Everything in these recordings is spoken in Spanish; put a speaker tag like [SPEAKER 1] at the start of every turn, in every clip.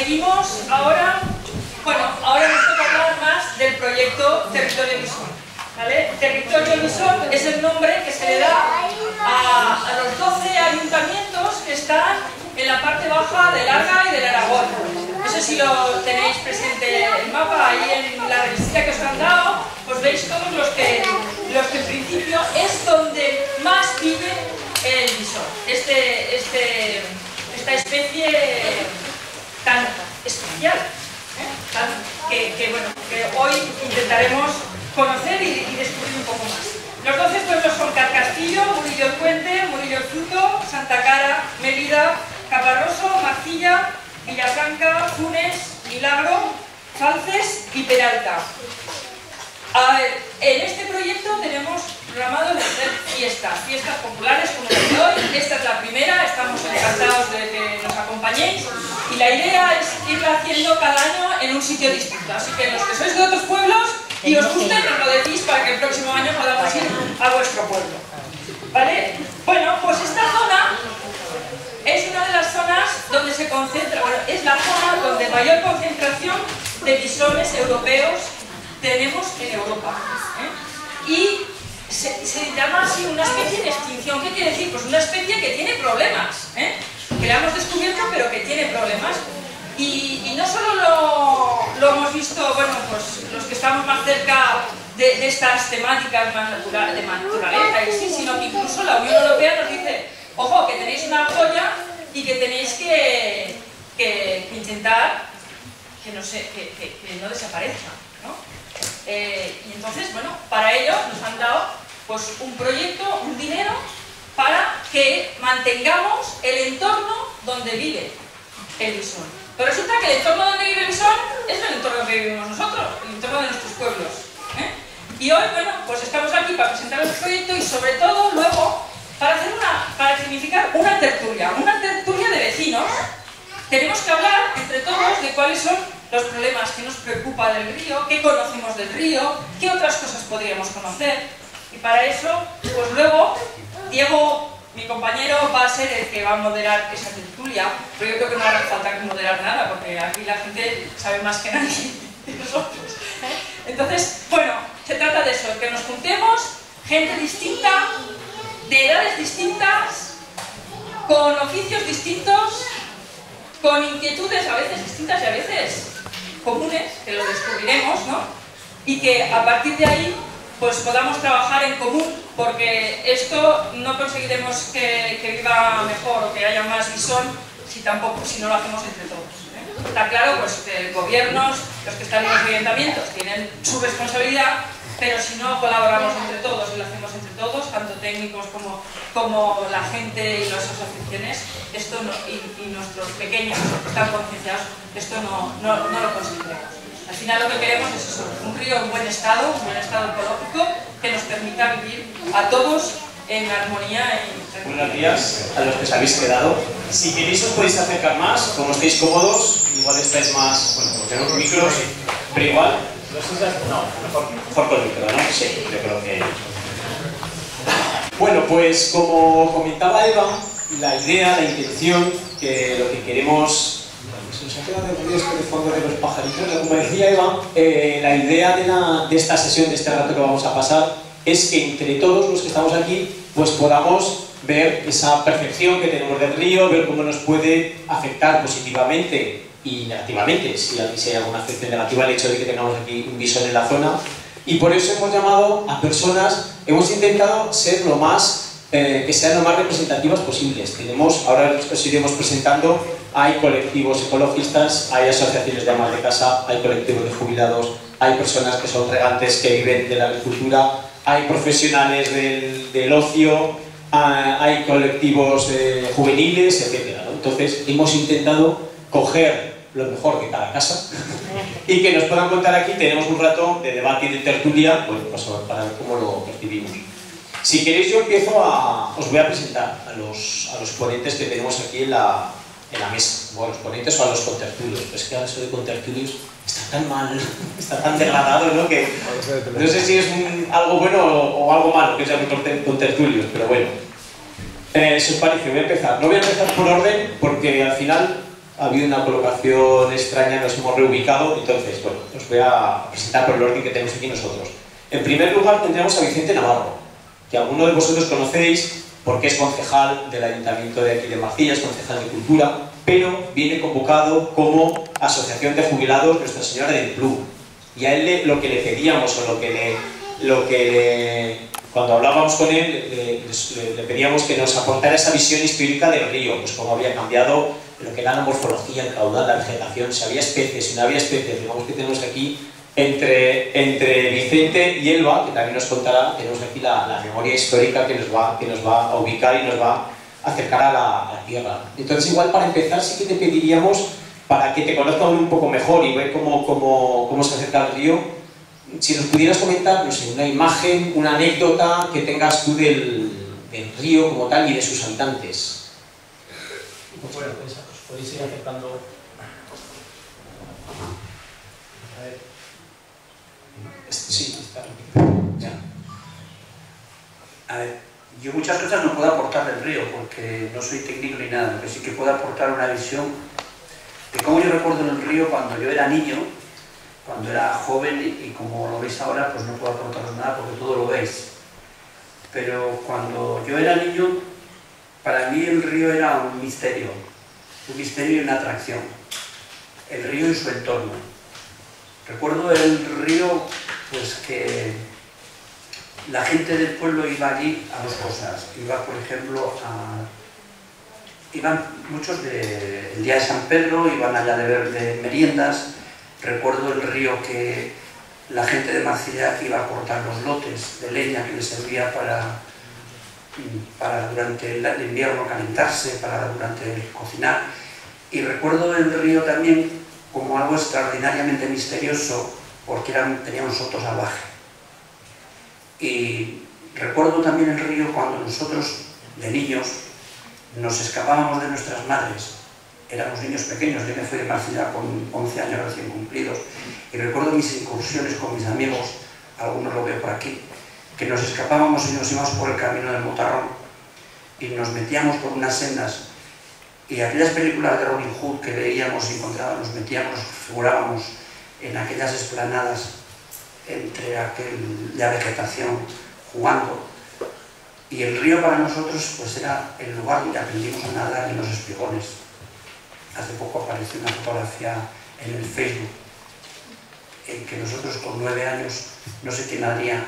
[SPEAKER 1] seguimos ahora. Bueno, ahora nos toca hablar más del proyecto Territorio Visón, ¿vale? Territorio Visón es el nombre que se le da a los 12 ayuntamientos que están en la parte baja del Arga y del Aragón. No sé si lo tenéis presente el mapa, ahí en la revista que os han dado, pues veis todos los que en principio es donde más vive el visón. Esta especie tan especial, que hoy intentaremos conocer y descubrir un poco más. Los 12 pueblos son Carcastillo, Murillo el Puente, Murillo el Fruto, Santa Cara, Mérida, Caparroso, Marcilla, Villafranca, Funes, Milagro, Falces y Peralta. En este proyecto tenemos programado hacer fiestas populares como la de hoy. Esta es la primera, estamos encantados de que nos acompañéis y la idea es irla haciendo cada año en un sitio distinto. Así que los que sois de otros pueblos y os guste, nos lo decís para que el próximo año podamos ir a vuestro pueblo. ¿Vale? Bueno, pues esta zona es una de las zonas donde se concentra, es la zona donde mayor concentración de bisones europeos tenemos en Europa. Y se llama así una especie de extinción. ¿Qué quiere decir? Pues una especie que tiene problemas, que la hemos descubierto pero que tiene problemas. Y no solo lo hemos visto, bueno, pues los que estamos más cerca de estas temáticas más de naturaleza y sí, sino que incluso la Unión Europea nos dice, ojo, que tenéis una joya y que tenéis que intentar que no desaparezca, ¿no? Y entonces, bueno, para ello nos han dado pues un proyecto, un dinero para que mantengamos el entorno donde vive el visón. Pero resulta que el entorno donde vive el visón es el entorno que vivimos nosotros, el entorno de nuestros pueblos. Y hoy, bueno, pues estamos aquí para presentar el proyecto y sobre todo luego para significar una tertulia de vecinos. Tenemos que hablar entre todos de cuáles son los problemas que nos preocupa del río, qué conocemos del río, qué otras cosas podríamos conocer. Y para eso, pues luego, Diego, mi compañero, va a ser el que va a moderar esa tertulia, pero yo creo que no hará falta que moderar nada, porque aquí la gente sabe más que nadie de nosotros. Entonces, bueno, se trata de eso, que nos juntemos, gente distinta, de edades distintas, con oficios distintos, con inquietudes a veces distintas y a veces comunes, que lo descubriremos, ¿no? Y que a partir de ahí pues podamos trabajar en común, porque esto no conseguiremos que viva mejor o que haya más visón si no lo hacemos entre todos. Está claro pues que gobiernos, los que están en los ayuntamientos tienen su responsabilidad, pero si no colaboramos entre todos y lo hacemos entre todos, tanto técnicos como la gente y las asociaciones, esto no, y nuestros pequeños que están concienciados, esto no lo conseguiremos. Al final lo que queremos es eso, un río en buen estado ecológico que nos permita vivir a todos en armonía y...
[SPEAKER 2] Buenos días a los que os habéis quedado. Si queréis os podéis acercar más, como estéis cómodos, igual estáis más, bueno, como tenemos micros, pero igual... No, mejor con el micro, ¿no? Sí, yo creo que... Bueno, pues como comentaba Eva, la idea, la intención, que lo que queremos... Se nos ha quedado de ruido este de fondo de los pajaritos, como decía Eva, la idea de esta sesión, de este rato que vamos a pasar, es que entre todos los que estamos aquí, pues podamos ver esa percepción que tenemos del río, ver cómo nos puede afectar positivamente y negativamente, si hay alguna afección negativa el hecho de que tengamos aquí un visón en la zona. Y por eso hemos llamado a personas, hemos intentado ser lo más, que sean lo más representativas posibles. Ahora os iremos presentando, hay colectivos ecologistas, hay asociaciones de amas de casa, hay colectivos de jubilados, hay personas que son regantes que viven de la agricultura, hay profesionales del ocio, hay colectivos juveniles, etc., ¿no? Entonces hemos intentado coger lo mejor de cada casa y que nos puedan contar aquí. Tenemos un rato de debate y de tertulia, bueno, pues para ver cómo lo percibimos. Si queréis yo os voy a presentar a los ponentes que tenemos aquí en la mesa. Bueno, los ponentes o a los contertulios. Es que ahora eso de contertulios está tan mal, está tan degradado, ¿no? Que no sé si es algo bueno o algo malo que sean contertulios, pero bueno. Si os parece, voy a empezar. No voy a empezar por orden porque al final ha habido una colocación extraña, nos hemos reubicado, entonces, bueno, os voy a presentar por el orden que tenemos aquí nosotros. En primer lugar tendremos a Vicente Navarro, que algunos de vosotros conocéis porque es concejal del Ayuntamiento de aquí de Marcilla, es concejal de Cultura, pero viene convocado como Asociación de Jubilados Nuestra Señora del Club. Y a él lo que le pedíamos, o cuando hablábamos con él, le pedíamos que nos aportara esa visión histórica del río, pues cómo había cambiado lo que era la morfología, el caudal, la vegetación, si había especies, si no había especies. Digamos que tenemos aquí, entre Vicente y Elba, que también nos contará, tenemos aquí la memoria histórica que nos va a ubicar y nos va a acercar a la tierra. Entonces, igual para empezar, sí que te pediríamos, para que te conozcan un poco mejor y ver cómo se acerca al río, si nos pudieras comentar, no sé, una imagen, una anécdota que tengas tú del río como tal y de sus habitantes.
[SPEAKER 3] Bueno, pues os podéis ir acercando. A ver.
[SPEAKER 2] Sí, está ya.
[SPEAKER 4] A ver, yo muchas cosas no puedo aportar del río porque no soy técnico ni nada, lo que sí que puedo aportar una visión de cómo yo recuerdo el río cuando yo era niño, cuando era joven, y como lo veis ahora, pues no puedo aportaros nada porque todo lo veis. Pero cuando yo era niño, para mí el río era un misterio y una atracción. El río y su entorno. Recuerdo el río, pues que la gente del pueblo iba allí a dos cosas. Iba, por ejemplo, iban muchos el día de San Pedro, iban allá de meriendas. Recuerdo el río que la gente de Marcilla iba a cortar los lotes de leña que les servía para durante el invierno calentarse, para durante el cocinar. Y recuerdo el río también como algo extraordinariamente misterioso porque tenía un soto salvaje. Y recuerdo también el río cuando nosotros, de niños, nos escapábamos de nuestras madres. Éramos niños pequeños, yo me fui de Marcilla con 11 años recién cumplidos, y recuerdo mis incursiones con mis amigos, algunos lo veo por aquí, que nos escapábamos y nos íbamos por el camino del Motarrón, y nos metíamos por unas sendas, y aquellas películas de Robin Hood que veíamos y encontrábamos, nos metíamos, nos figurábamos en aquellas esplanadas entre la vegetación, jugando. Y el río para nosotros pues era el lugar donde aprendimos a nadar en los espigones. Hace poco apareció una fotografía en el Facebook en que nosotros con 9 años, no sé quién haría,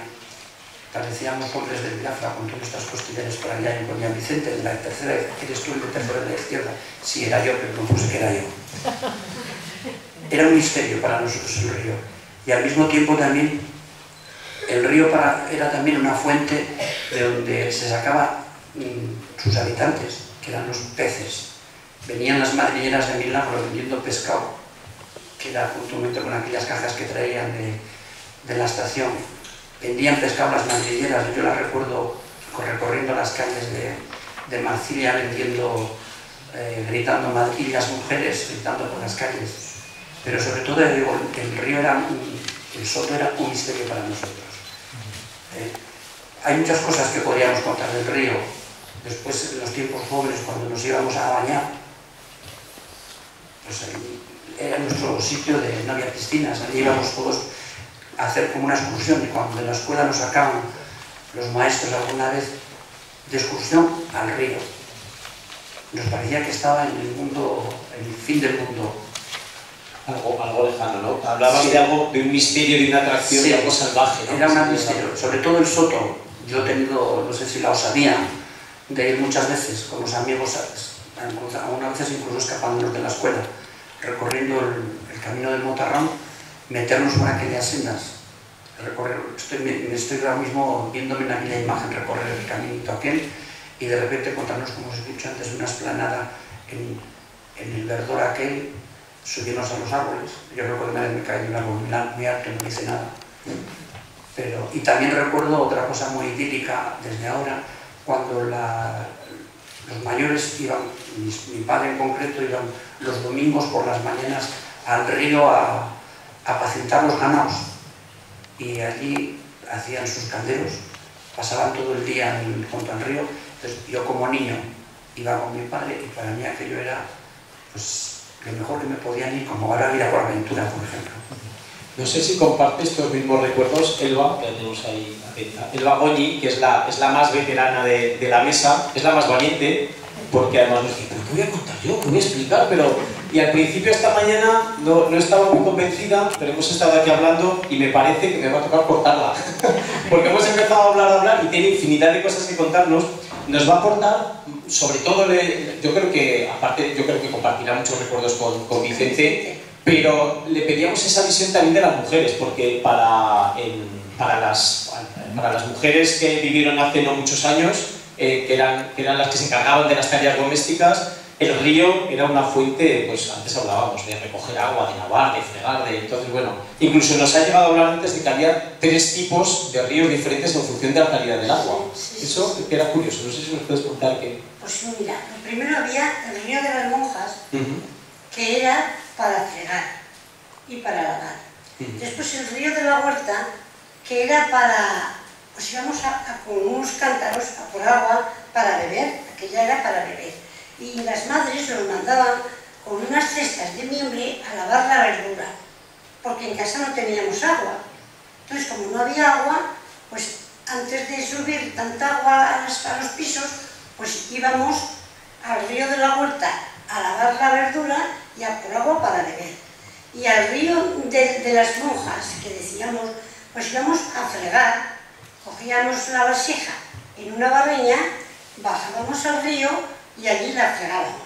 [SPEAKER 4] parecíamos hombres del Biafra con todas estas costilleras por allá, y ponía Vicente, de la tercera, ¿eres tú el de tercera de la izquierda? Sí, era yo, pero no puse que era yo. Era un misterio para nosotros el río. Y al mismo tiempo también, el río era también una fuente de donde se sacaban sus habitantes, que eran los peces. Venían las madrilleras de Milagro vendiendo pescado, que era juntamente con aquellas cajas que traían de la estación. Vendían pescado las madrilleras, yo las recuerdo recorriendo las calles de Marcilla vendiendo, gritando madrillas mujeres, gritando por las calles. Pero sobre todo el río el soto era un misterio para nosotros. Hay muchas cosas que podríamos contar del río. Después, en los tiempos jóvenes, cuando nos íbamos a bañar, pues era nuestro sitio de no había piscinas, allí íbamos todos a hacer como una excursión, y cuando de la escuela nos sacaban los maestros alguna vez de excursión al río, nos parecía que estaba en el mundo, en el fin del mundo.
[SPEAKER 2] Algo lejano, ¿no? Hablabas de un misterio, de una atracción,
[SPEAKER 4] sí,
[SPEAKER 2] de algo salvaje, ¿no?
[SPEAKER 4] Era un misterio, sobre todo el soto. Yo he tenido, no sé si la osadía de ir muchas veces con los amigos, algunas veces incluso escapándonos de la escuela, recorriendo el camino del Motarrón, meternos por aquellas sendas, me estoy ahora mismo viéndome en aquella imagen, recorrer el caminito aquel, y de repente encontrarnos, como os he dicho antes, una esplanada en el verdor aquel, subirnos a los árboles. Yo recuerdo una vez me caí de un árbol muy alto y no hice nada. Y también recuerdo otra cosa muy idílica desde ahora, cuando los mayores iban, mi padre en concreto, iban los domingos por las mañanas al río a apacentar los ganados, y allí hacían sus calderos, pasaban todo el día junto al río. Entonces yo como niño iba con mi padre, y para mí aquello era pues lo mejor que me podían ir, como ahora ir a por aventura, por ejemplo.
[SPEAKER 2] No sé si comparte estos mismos recuerdos Elba, que la tenemos ahí atenta. Elba Goñi, que es la más veterana de la mesa, es la más valiente, porque además nos dice, ¿pero qué voy a contar yo? ¿Qué voy a explicar? Y al principio esta mañana no estaba muy convencida, pero hemos estado aquí hablando y me parece que me va a tocar cortarla. Porque hemos empezado a hablar y tiene infinidad de cosas que contarnos. Nos va a aportar, sobre todo, yo creo que compartirá muchos recuerdos con Vicente, pero le pedíamos esa visión también de las mujeres, porque para las mujeres que vivieron hace no muchos años, que eran las que se encargaban de las tareas domésticas, el río era una fuente, pues antes hablábamos de recoger agua, de lavar, de fregar, entonces bueno, incluso nos ha llegado a hablar antes de que había 3 tipos de ríos diferentes en función de la calidad del agua. Eso que era curioso, no sé si nos puedes contar qué.
[SPEAKER 5] Pues mira, primero había el río de las monjas, que era para fregar y para lavar. Después el río de la huerta, que era para, pues íbamos con unos cántaros a por agua para beber, aquella era para beber. Y las madres nos mandaban con unas cestas de mimbre a lavar la verdura, porque en casa no teníamos agua. Entonces, como no había agua, pues antes de subir tanta agua a los pisos, pues íbamos al río de la huerta a lavar la verdura y a por agua para beber. Y al río de las monjas, que decíamos, pues íbamos a fregar, cogíamos la vasija en una barreña, bajábamos al río y allí la fregábamos.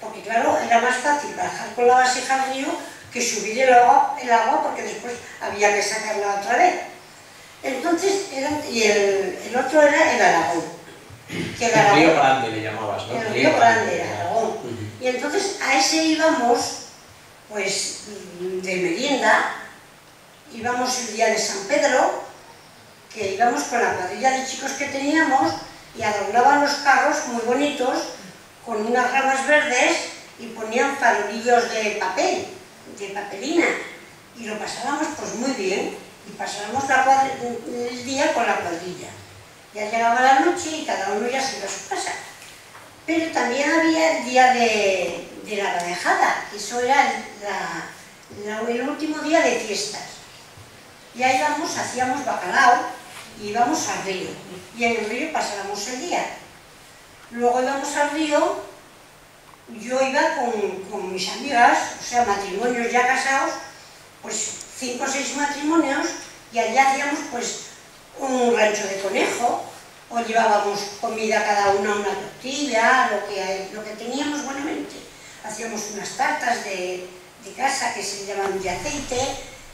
[SPEAKER 5] Porque claro, era más fácil bajar con la vasija al río que subir el agua, porque después había que sacarla otra vez. Entonces, el otro era el Aragón.
[SPEAKER 2] El río Grande le llamabas, ¿no?
[SPEAKER 5] El río Grande, el Aragón. Y entonces a ese íbamos, pues, de merienda, íbamos el día de San Pedro, que íbamos con la cuadrilla de chicos que teníamos y adornaban los carros muy bonitos, con unas ramas verdes y ponían farolillos de papel, de papelina, y lo pasábamos pues muy bien, y pasábamos el día con la cuadrilla. Ya llegaba la noche y cada uno ya se iba a su casa. Pero también había el día de la badejada, que eso era el último día de fiestas. Y ahí íbamos, hacíamos bacalao y íbamos al río, y en el río pasábamos el día. Luego íbamos al río, yo iba con mis amigas, o sea, matrimonios ya casados, pues 5 o 6 matrimonios, y allá hacíamos pues un rancho de conejo, o llevábamos comida cada una tortilla, lo que teníamos buenamente. Hacíamos unas tartas de casa que se llamaban de aceite,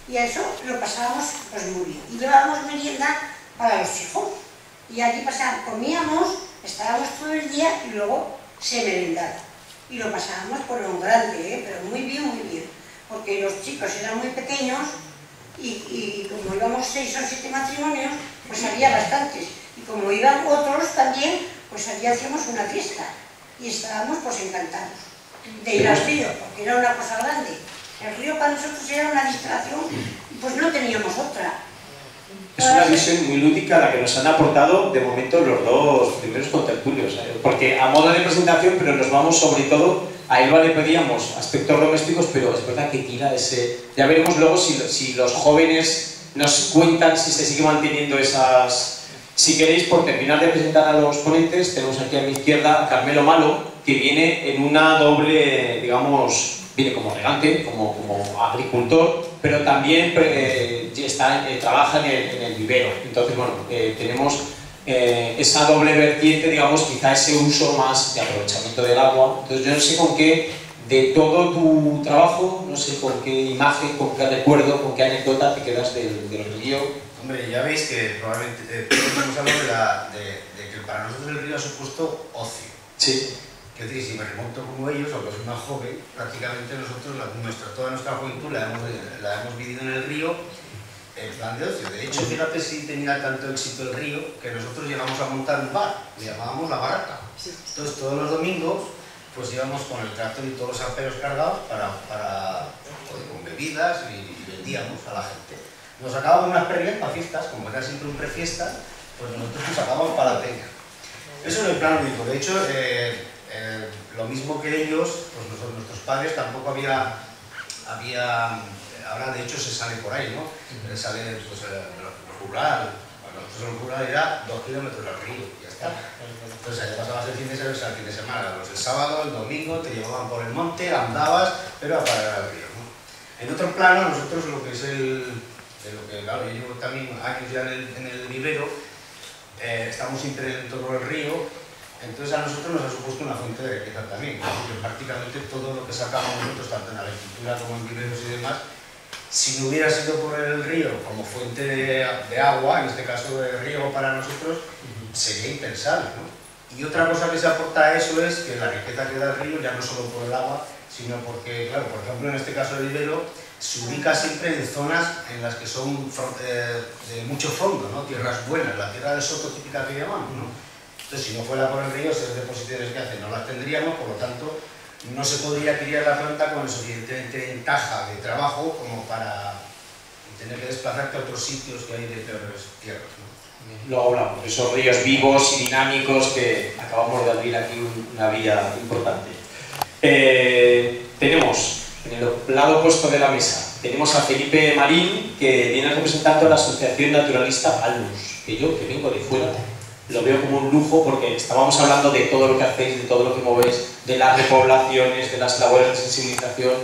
[SPEAKER 5] y eso lo pasábamos pues muy bien. Y llevábamos merienda para los hijos, y allí comíamos, estábamos todo el día y luego se merendaba. Y lo pasábamos por lo grande, pero muy bien, porque los chicos eran muy pequeños y como íbamos 6 o 7 matrimonios, pues había bastantes. Y como iban otros también, pues allí hacíamos una fiesta y estábamos pues encantados de ir al río, porque era una cosa grande. El río para nosotros era una distracción y pues no teníamos otra.
[SPEAKER 2] Es una visión muy lúdica la que nos han aportado de momento los 2 primeros contertulios, porque a modo de presentación, pero nos vamos sobre todo, a Elba le pedíamos aspectos domésticos, pero es verdad que tira ese... Ya veremos luego si los jóvenes nos cuentan si se sigue manteniendo esas... Si queréis, por terminar de presentar a los ponentes, tenemos aquí a mi izquierda a Carmelo Malo, que viene en una doble, digamos, viene como regante, como agricultor, pero también trabaja en el vivero. Entonces, bueno, tenemos esa doble vertiente, digamos, quizá ese uso más de aprovechamiento del agua. Entonces, yo no sé con qué, de todo tu trabajo, no sé con qué imagen, con qué recuerdo, con qué anécdota te quedas del río.
[SPEAKER 6] Hombre, ya veis que probablemente todos hemos hablado de que para nosotros el río ha supuesto ocio.
[SPEAKER 2] Sí.
[SPEAKER 6] Es decir, si me remonto como ellos, aunque soy más joven, prácticamente nosotros toda nuestra juventud la hemos vivido en el río en plan de ocio. De hecho, fíjate si tenía tanto éxito el río que nosotros llegamos a montar un bar, le llamábamos La Barraca. Entonces, todos los domingos, pues íbamos con el tractor y todos los amperos cargados con bebidas y vendíamos a la gente. Nos sacábamos unas perrias para fiestas, como era siempre un prefiesta, pues nosotros nos sacábamos para la peña. Eso en el plan único. De hecho, lo mismo que ellos, pues nuestros padres tampoco había ahora de hecho se sale por ahí, ¿no? Sale pues, lo rural, para nosotros lo rural era 2 kilómetros al río, ya está. Entonces allá pasabas el fin de semana, el sábado, el domingo, te llevaban por el monte, andabas, pero a parar al río, ¿no? En otro plano, nosotros lo que es lo que, claro, yo llevo también años ya en el vivero, estamos siempre en torno al río, entonces a nosotros nos ha supuesto una fuente de riqueza también, porque prácticamente todo lo que sacamos nosotros, tanto en agricultura como en viveros y demás, si no hubiera sido por el río como fuente de agua, en este caso de riego para nosotros, sería impensable, ¿no? Y otra cosa que se aporta a eso es que la riqueza que da el río, ya no solo por el agua, sino porque, claro, por ejemplo, en este caso del vivero, se ubica siempre en zonas en las que son de mucho fondo, ¿no? Tierras buenas, la tierra del soto típica que llamamos, ¿no? Entonces, si no fuera por el río, esas deposiciones que hacen no las tendríamos, por lo tanto, no se podría criar la planta con suficientemente ventaja de trabajo como para tener que desplazarte a otros sitios que hay de peores tierras, ¿no?
[SPEAKER 2] Luego hablamos de esos ríos vivos y dinámicos que acabamos de abrir aquí una vía importante. Tenemos en el lado opuesto de la mesa, tenemos a Felipe Marín, que viene representando a la Asociación Naturalista Alnus, que yo, que vengo de fuera, lo veo como un lujo porque estábamos hablando de todo lo que hacéis, de todo lo que movéis, de las repoblaciones, de las labores de sensibilización,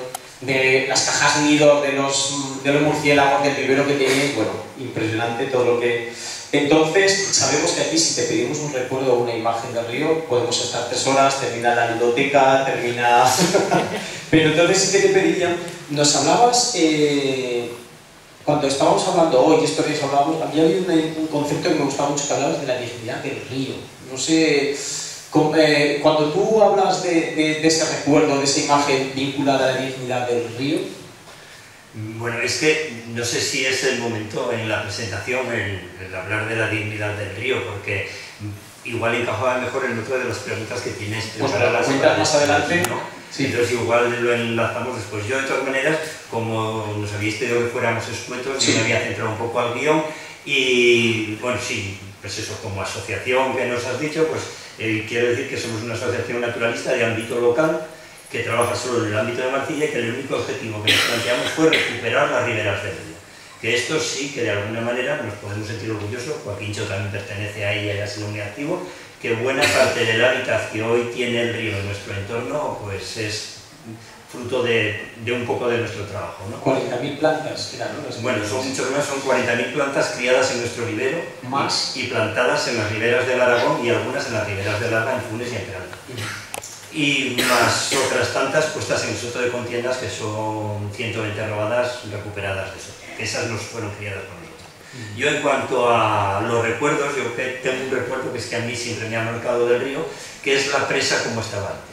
[SPEAKER 2] de las cajas nidos, de los murciélagos, del vivero que tenéis. Bueno, impresionante todo lo que... Entonces, sabemos que aquí si te pedimos un recuerdo o una imagen del río, podemos estar 3 horas, termina la biblioteca, termina... Pero entonces sí que te pediría, nos hablabas, cuando estábamos hablando hoy, esto que hablábamos, había un concepto que me gustaba mucho, que hablabas de la dignidad del río. No sé, cuando tú hablas de ese recuerdo, de esa imagen vinculada a la dignidad del río.
[SPEAKER 7] Bueno, es que no sé si es el momento en la presentación el hablar de la dignidad del río, porque igual encajaba mejor en otra de las preguntas que tienes.
[SPEAKER 2] Pues para las cuentas más adelante,
[SPEAKER 7] ¿no?
[SPEAKER 2] Sí.
[SPEAKER 7] Entonces igual lo enlazamos después. Yo de todas maneras, como nos habéis pedido que fuéramos escuetos,
[SPEAKER 2] sí,
[SPEAKER 7] yo me había centrado un poco al guión y bueno, sí, pues eso, como asociación que nos has dicho, pues quiero decir que somos una asociación naturalista de ámbito local que trabaja solo en el ámbito de Marcilla y que el único objetivo que nos planteamos fue recuperar las riberas del río. Que esto sí que de alguna manera nos podemos sentir orgullosos, Joaquincho también pertenece a ella y ha sido muy activo, que buena parte del hábitat que hoy tiene el río en nuestro entorno pues es fruto de un poco de nuestro trabajo, ¿no?
[SPEAKER 2] 40.000 plantas, ¿no?
[SPEAKER 7] Bueno, son muchos más, son 40.000 plantas criadas en nuestro vivero
[SPEAKER 2] más
[SPEAKER 7] y plantadas en las riberas del Aragón y algunas en las riberas del Arga, en Funes y en Peralta. Y más otras tantas puestas en el soto de Contiendas, que son 120 robadas recuperadas de soto. Esas nos fueron criadas por nosotros. Yo en cuanto a los recuerdos, yo tengo un recuerdo que es que a mí siempre me ha marcado del río, que es la presa como estaba antes.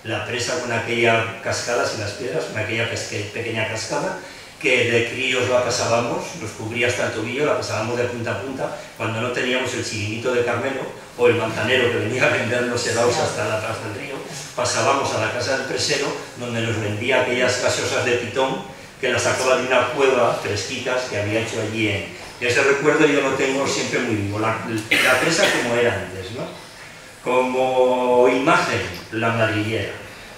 [SPEAKER 7] La presa con aquella cascada sin las piedras, con aquella pequeña cascada, que de críos la pasábamos, nos cubría hasta el tobillo, la pasábamos de punta a punta, cuando no teníamos el chiringuito de Carmelo o el manzanero que venía a vendernos helados hasta la atrás del río, pasábamos a la casa del presero, donde nos vendía aquellas gaseosas de pitón, que las sacaba de una cueva fresquitas que había hecho allí en... Ese recuerdo yo lo tengo siempre muy vivo, la presa como era antes, ¿no? Como imagen, la madriguera.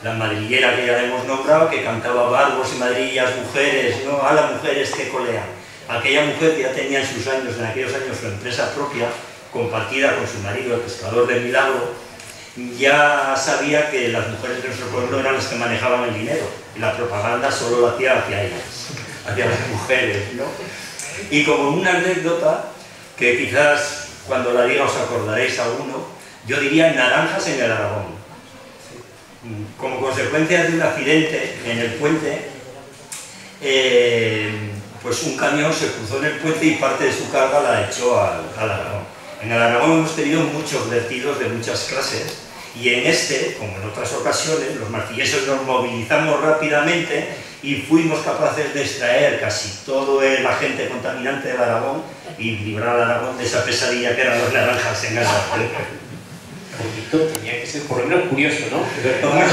[SPEAKER 7] La madriguera que ya le hemos nombrado, que cantaba barbos y madrillas, mujeres, ¿no? A las mujeres que colean. Aquella mujer que ya tenía en sus años, en aquellos años, su empresa propia, compartida con su marido, el pescador de Milagro, ya sabía que las mujeres de nuestro pueblo eran las que manejaban el dinero, y la propaganda solo lo hacía hacia ellas, hacia las mujeres, ¿no? Y como una anécdota, que quizás cuando la diga os acordaréis alguno, yo diría naranjas en el Aragón. Como consecuencia de un accidente en el puente, pues un camión se cruzó en el puente y parte de su carga la echó al Aragón. En el Aragón hemos tenido muchos vertidos de muchas clases y en este, como en otras ocasiones, los marcilleses nos movilizamos rápidamente y fuimos capaces de extraer casi todo el agente contaminante del Aragón y librar al Aragón de esa pesadilla que eran las naranjas en el Aragón.
[SPEAKER 2] Tenía que ser por lo menos curioso, ¿no?
[SPEAKER 7] Bueno,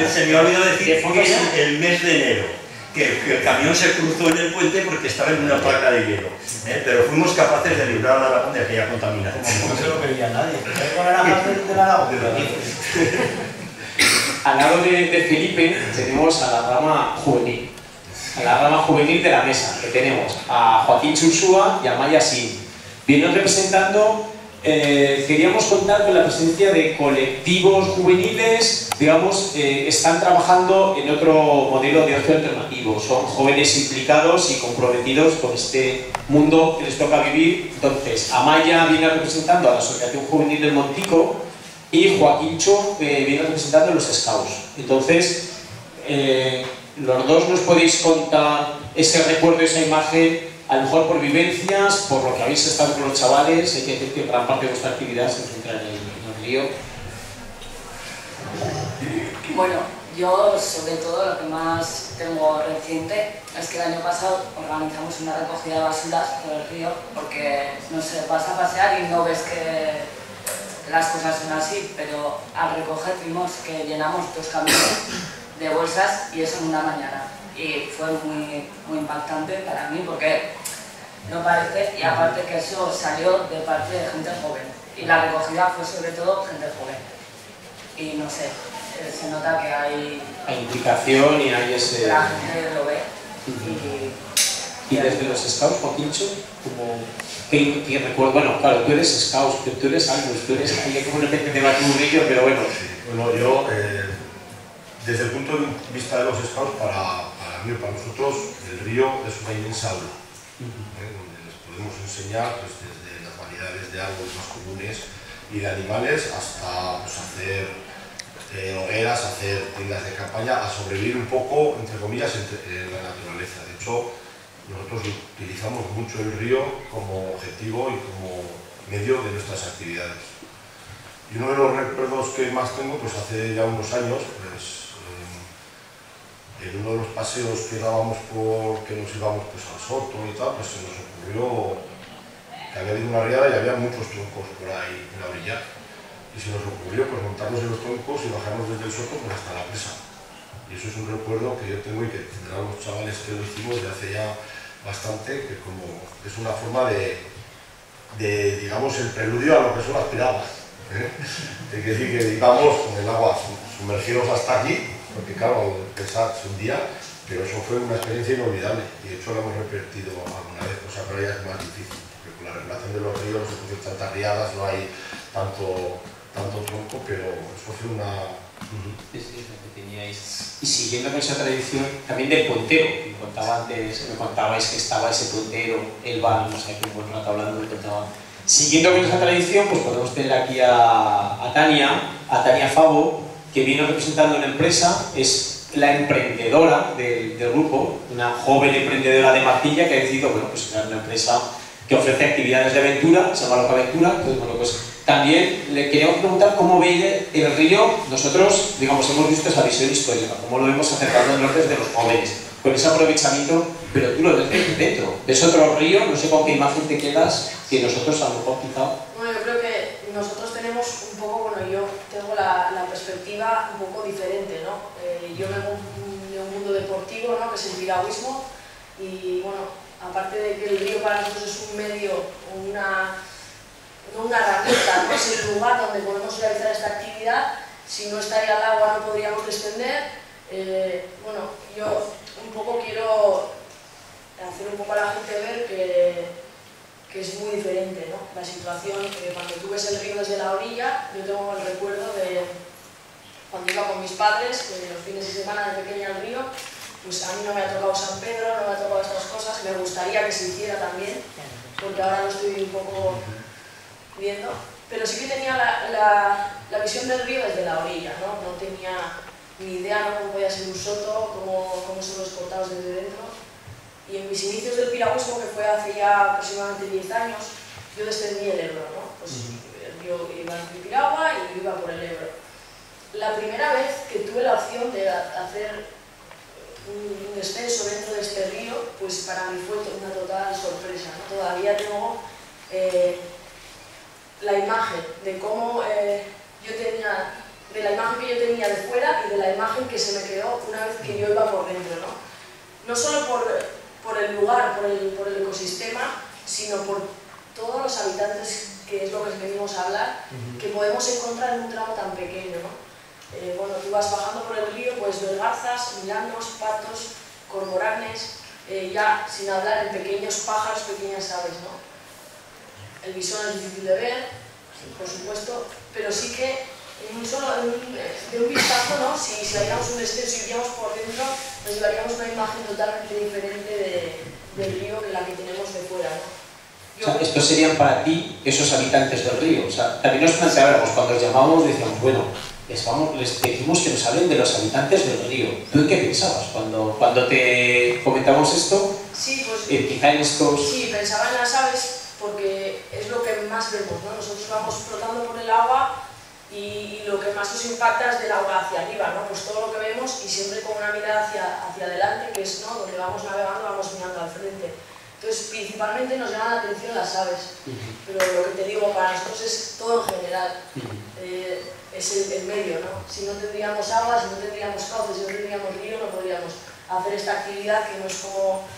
[SPEAKER 7] se me ha olvidado decir que es el mes de enero, que el camión se cruzó en el puente porque estaba en una placa de hielo, pero fuimos capaces de librar al Aragón de aquella contaminación.
[SPEAKER 3] Como no se lo quería nadie, ¿pero con naranjas del Aragón?
[SPEAKER 2] al lado de Felipe tenemos a la rama juvenil. A la rama juvenil de la mesa, que tenemos a Joaquín Chursúa y a Maya Sin. Vienen representando, queríamos contar con la presencia de colectivos juveniles, digamos, están trabajando en otro modelo de ocio alternativo. Son jóvenes implicados y comprometidos con este mundo que les toca vivir. Entonces, Amaya viene representando a la Asociación Juvenil del Montico y Joaquín Cho viene representando a los Scouts. Entonces, los dos nos podéis contar ese recuerdo, esa imagen, a lo mejor por vivencias, por lo que habéis estado con los chavales. Hay que decir que gran parte de vuestra actividad se centra en el río.
[SPEAKER 8] Bueno, yo sobre todo lo que más tengo reciente es que el año pasado organizamos una recogida de basuras por el río, porque no sé, vas a pasear y no ves que las cosas son así, pero al recoger vimos que llenamos 2 camiones de bolsas y eso en una mañana, y fue muy impactante para mí porque no parece, y aparte que eso salió de parte de gente joven y la recogida fue sobre todo gente joven y no sé, se nota que hay
[SPEAKER 2] implicación y hay ese...
[SPEAKER 8] la gente lo ve.
[SPEAKER 2] Y desde los Scouts, Joaquincho, como ¿qué recuerdo? Bueno, claro, tú eres Scouts, tú eres Albus, tú eres alguien como un debate un río, pero bueno.
[SPEAKER 9] Bueno, yo desde el punto de vista de los Scouts, para mí, para nosotros, el río es una inmensa aula, donde les podemos enseñar pues, desde las variedades de árboles más comunes y de animales hasta pues, hacer hogueras, hacer tiendas de campaña, a sobrevivir un poco, entre comillas, en la naturaleza. De hecho, nosotros utilizamos mucho el río como objetivo y como medio de nuestras actividades. Y uno de los recuerdos que más tengo, pues hace ya unos años, pues, en uno de los paseos que dábamos que nos íbamos pues, al Soto y tal, pues se nos ocurrió que había habido una riada y había muchos troncos por ahí en la orilla. Y se nos ocurrió pues, montarnos en los troncos y bajarnos desde el Soto pues, hasta la presa. Y eso es un recuerdo que yo tengo y que tendrán los chavales que lo hicimos de hace ya bastante, que como es una forma de digamos, el preludio a lo que son las piraguas. Hay que decir que íbamos con el agua sumergidos hasta aquí, porque claro, pesar un día, pero eso fue una experiencia inolvidable y de hecho lo hemos repetido alguna vez, o sea, pero ya es más difícil, porque con la regulación de los ríos no se producen tantas riadas, no hay tanto tronco, pero eso fue una...
[SPEAKER 2] Sí, lo que teníais. Y siguiendo con esa tradición también del puentero, que me contabais que estaba ese puentero, Elba, no sé, aquí un buen rato hablando, me contaba. Siguiendo con esa tradición, pues podemos tener aquí a Tania Favo, que viene representando una empresa, es la emprendedora del grupo, una joven emprendedora de Martilla que ha decidido, bueno, pues crear una empresa que ofrece actividades de aventura, se llama Loca Aventura. Entonces, bueno, pues también le queríamos preguntar cómo ve el río. Nosotros, digamos, hemos visto esa visión histórica, cómo lo hemos acercado en los desde los jóvenes, con ese aprovechamiento, pero tú lo ves desde dentro. Ves otro río, no sé con qué imagen te quedas, que nosotros a lo mejor quizá...
[SPEAKER 10] Bueno, yo creo que nosotros tenemos un poco, bueno, yo tengo la perspectiva un poco diferente, ¿no? Yo vengo de un mundo deportivo, ¿no? Que es el piragüismo, y bueno, aparte de que el río para nosotros es un medio, no una herramienta, no es el lugar donde podemos realizar esta actividad. Si no estaría el agua no podríamos descender. Bueno, yo un poco quiero hacer un poco a la gente ver que es muy diferente, ¿no? La situación, cuando tú ves el río desde la orilla, yo tengo el recuerdo de cuando iba con mis padres, los fines de semana de pequeña al río, pues a mí no me ha tocado San Pedro, no me ha tocado estas cosas, me gustaría que se hiciera también, porque ahora lo estoy un poco viendo, pero sí que tenía la visión del río desde la orilla, ¿no? No tenía ni idea de cómo podía ser un soto, cómo son los cortados desde dentro. Y en mis inicios del piragüismo, que fue hace ya aproximadamente 10 años, yo descendí el Ebro, ¿no? Pues yo iba en piragua y iba por el Ebro. La primera vez que tuve la opción de hacer un descenso dentro de este río, pues para mí fue una total sorpresa, ¿no? Todavía tengo la imagen de cómo de la imagen que yo tenía de fuera y de la imagen que se me quedó una vez que yo iba por dentro, ¿no? No solo por el lugar, por el ecosistema, sino por todos los habitantes, que es lo que venimos a hablar, que podemos encontrar en un tramo tan pequeño, ¿no? Bueno, tú vas bajando por el río, puedes ver garzas, milanos, patos, cormoranes, ya sin hablar en pequeños pájaros, pequeñas aves, ¿no? El bisón es difícil de ver, por supuesto, pero sí que de un vistazo, ¿no? Si haríamos un descenso y iríamos por dentro, nos llevaríamos una imagen totalmente diferente del río que la que tenemos de fuera, ¿no?
[SPEAKER 2] O sea, estos serían para ti esos habitantes del río. O sea, también nos planteábamos, cuando os llamábamos, decíamos, bueno, les decimos que nos hablen de los habitantes del río. ¿Tú en qué pensabas cuando te comentamos esto?
[SPEAKER 10] Sí, pues,
[SPEAKER 2] quizá en estos...
[SPEAKER 10] Sí, pensaba en las aves porque es lo que más vemos, ¿no? Nosotros vamos flotando por el agua y lo que más nos impacta es del agua hacia arriba, ¿no? Pues todo lo que vemos y siempre con una mirada hacia adelante, que es, ¿no? Donde vamos navegando, vamos mirando al frente. Entonces, principalmente nos llaman la atención las aves, pero lo que te digo, para nosotros es todo en general, es el medio, ¿no? Si no tendríamos agua, si no tendríamos cauces, si no tendríamos río, no podríamos hacer esta actividad que no es como,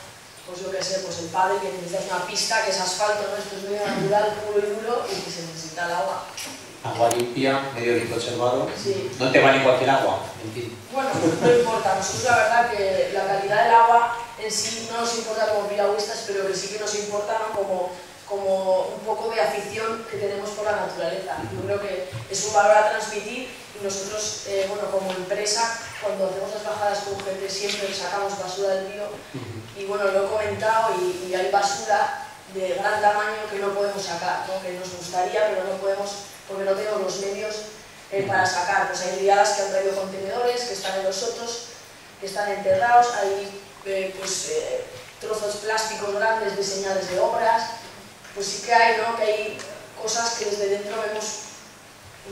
[SPEAKER 10] pues yo qué sé, pues el pádel, que necesitas una pista, que es asfalto, ¿no? Esto es medio natural, puro y duro, y que se necesita el agua.
[SPEAKER 2] Agua limpia, medio bien conservado.
[SPEAKER 10] Sí.
[SPEAKER 2] No te vale cualquier agua, en fin.
[SPEAKER 10] Bueno, no importa. Nosotros la verdad que la calidad del agua en sí no nos importa como piragüistas, pero que sí que nos importa, ¿no? como un poco de afición que tenemos por la naturaleza. Yo creo que es un valor a transmitir y nosotros, bueno, como empresa, cuando hacemos las bajadas con gente siempre sacamos basura del río y bueno, lo he comentado y hay basura de gran tamaño que no podemos sacar, ¿no? Que nos gustaría, pero no podemos porque no tenemos los medios para sacar. Pues hay brigadas que han traído contenedores, que están en los sotos, que están enterrados, hay trozos plásticos grandes de señales de obras, pues sí que hay, ¿no? Que hay cosas que desde dentro vemos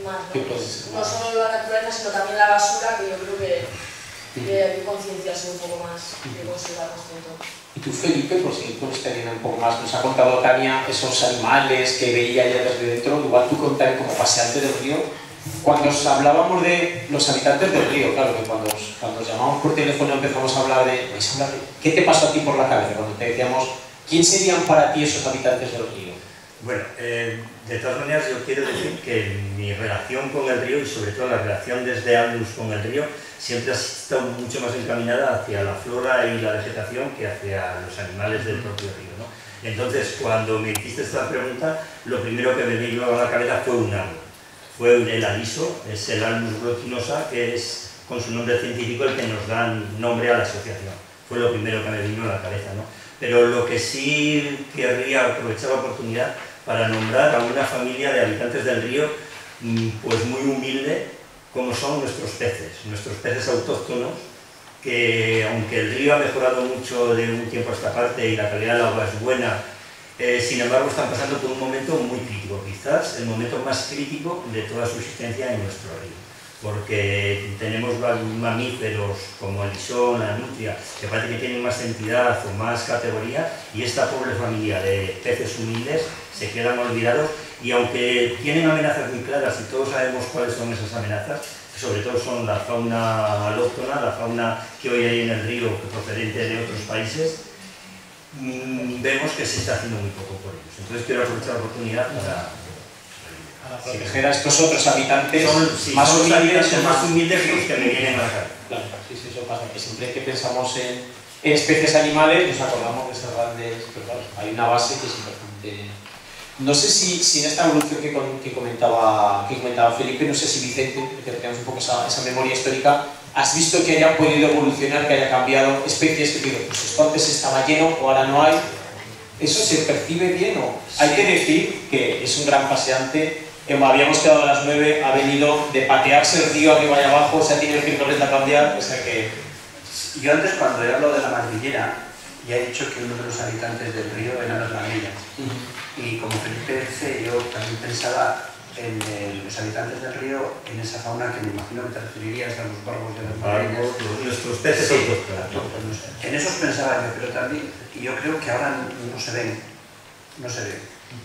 [SPEAKER 10] más, ¿no? No solo la naturaleza, sino también la basura, que yo creo que hay que concienciarse un poco más de considerar respecto.
[SPEAKER 2] Y tú, Felipe, por seguir con esta línea un poco más, nos ha contado Tania esos animales que veía ya desde dentro, igual tú contaré como paseante del río. Cuando os hablábamos de los habitantes del río, claro que cuando os llamamos por teléfono empezamos a hablar de... ¿Qué te pasó a ti por la cabeza cuando te decíamos quién serían para ti esos habitantes del río?
[SPEAKER 7] Bueno, de todas maneras yo quiero decir que mi relación con el río y sobre todo la relación desde Agnus con el río siempre ha estado mucho más encaminada hacia la flora y la vegetación que hacia los animales del propio río, ¿no? Entonces, cuando me hiciste esta pregunta, lo primero que me vino a la cabeza fue un árbol. Fue el aliso, es el Almus glutinosa, que es con su nombre científico el que nos da nombre a la asociación. Fue lo primero que me vino a la cabeza, ¿no? Pero lo que sí querría aprovechar la oportunidad para nombrar a una familia de habitantes del río pues muy humilde, como son nuestros peces autóctonos, que aunque el río ha mejorado mucho de un tiempo a esta parte y la calidad del agua es buena, sin embargo están pasando por un momento muy crítico, quizás el momento más crítico de toda su existencia en nuestro río, porque tenemos mamíferos como el bisón, la nutria, que parece que tienen más entidad o más categoría, y esta pobre familia de peces humildes se quedan olvidados, y aunque tienen amenazas muy claras y todos sabemos cuáles son esas amenazas, sobre todo son la fauna alóctona, la fauna que hoy hay en el río procedente de otros países, vemos que se está haciendo muy poco por ellos. Entonces quiero aprovechar la oportunidad para
[SPEAKER 2] proteger a estos otros habitantes
[SPEAKER 7] más humildes que los que me vienen a la cara.
[SPEAKER 2] Claro, sí, eso pasa, que siempre que pensamos en especies animales nos acordamos de esas grandes, pero claro, hay una base que es importante. No sé si en esta evolución que comentaba Felipe, no sé si Vicente, que tenemos un poco esa memoria histórica, has visto que haya podido evolucionar, que haya cambiado especies, que digo, pues esto antes estaba lleno o ahora no hay. ¿Eso se percibe bien o...? Hay que decir que es un gran paseante. Habíamos quedado a las 9, ha venido de patearse el río arriba y abajo, se ha tenido que ir corriendo a cambiar, o sea que...
[SPEAKER 4] Yo antes, cuando he hablado de la madriguera, ya he dicho que uno de los habitantes del río eran las madrillas. Y como Felipe dice, yo también pensaba en los habitantes del río, en esa fauna que me imagino que te referirías a los barbos y a las madrillas.
[SPEAKER 7] Nuestros peces autóctonos.
[SPEAKER 4] En esos pensaba yo, pero también, y yo creo que ahora no se ven.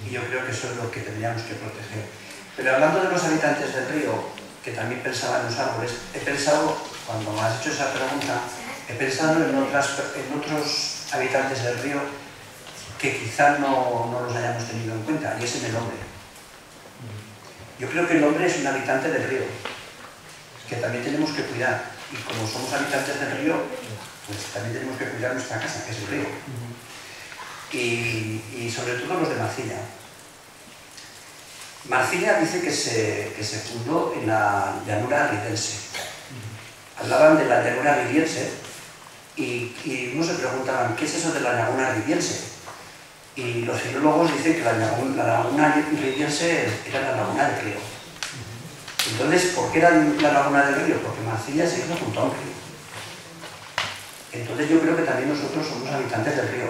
[SPEAKER 4] Y yo creo que eso es lo que tendríamos que proteger. Pero hablando de los habitantes del río, que también pensaba en los árboles, he pensado, cuando me has hecho esa pregunta, he pensado en otros habitantes del río que quizá no los hayamos tenido en cuenta, y es en el hombre. Yo creo que el hombre es un habitante del río. que también tenemos que cuidar. Y como somos habitantes del río, pues también tenemos que cuidar nuestra casa, que es el río. Y sobre todo los de Marcilla. Marcilla dice que se fundó en la llanura ridense. Hablaban de la llanura ridense y unos se preguntaban, ¿qué es eso de la laguna ridense? Y los filólogos dicen que la laguna ridense era la laguna del río. Entonces, ¿por qué era la laguna del río? Porque Marcilla se hizo junto a un río. Entonces yo creo que también nosotros somos habitantes del río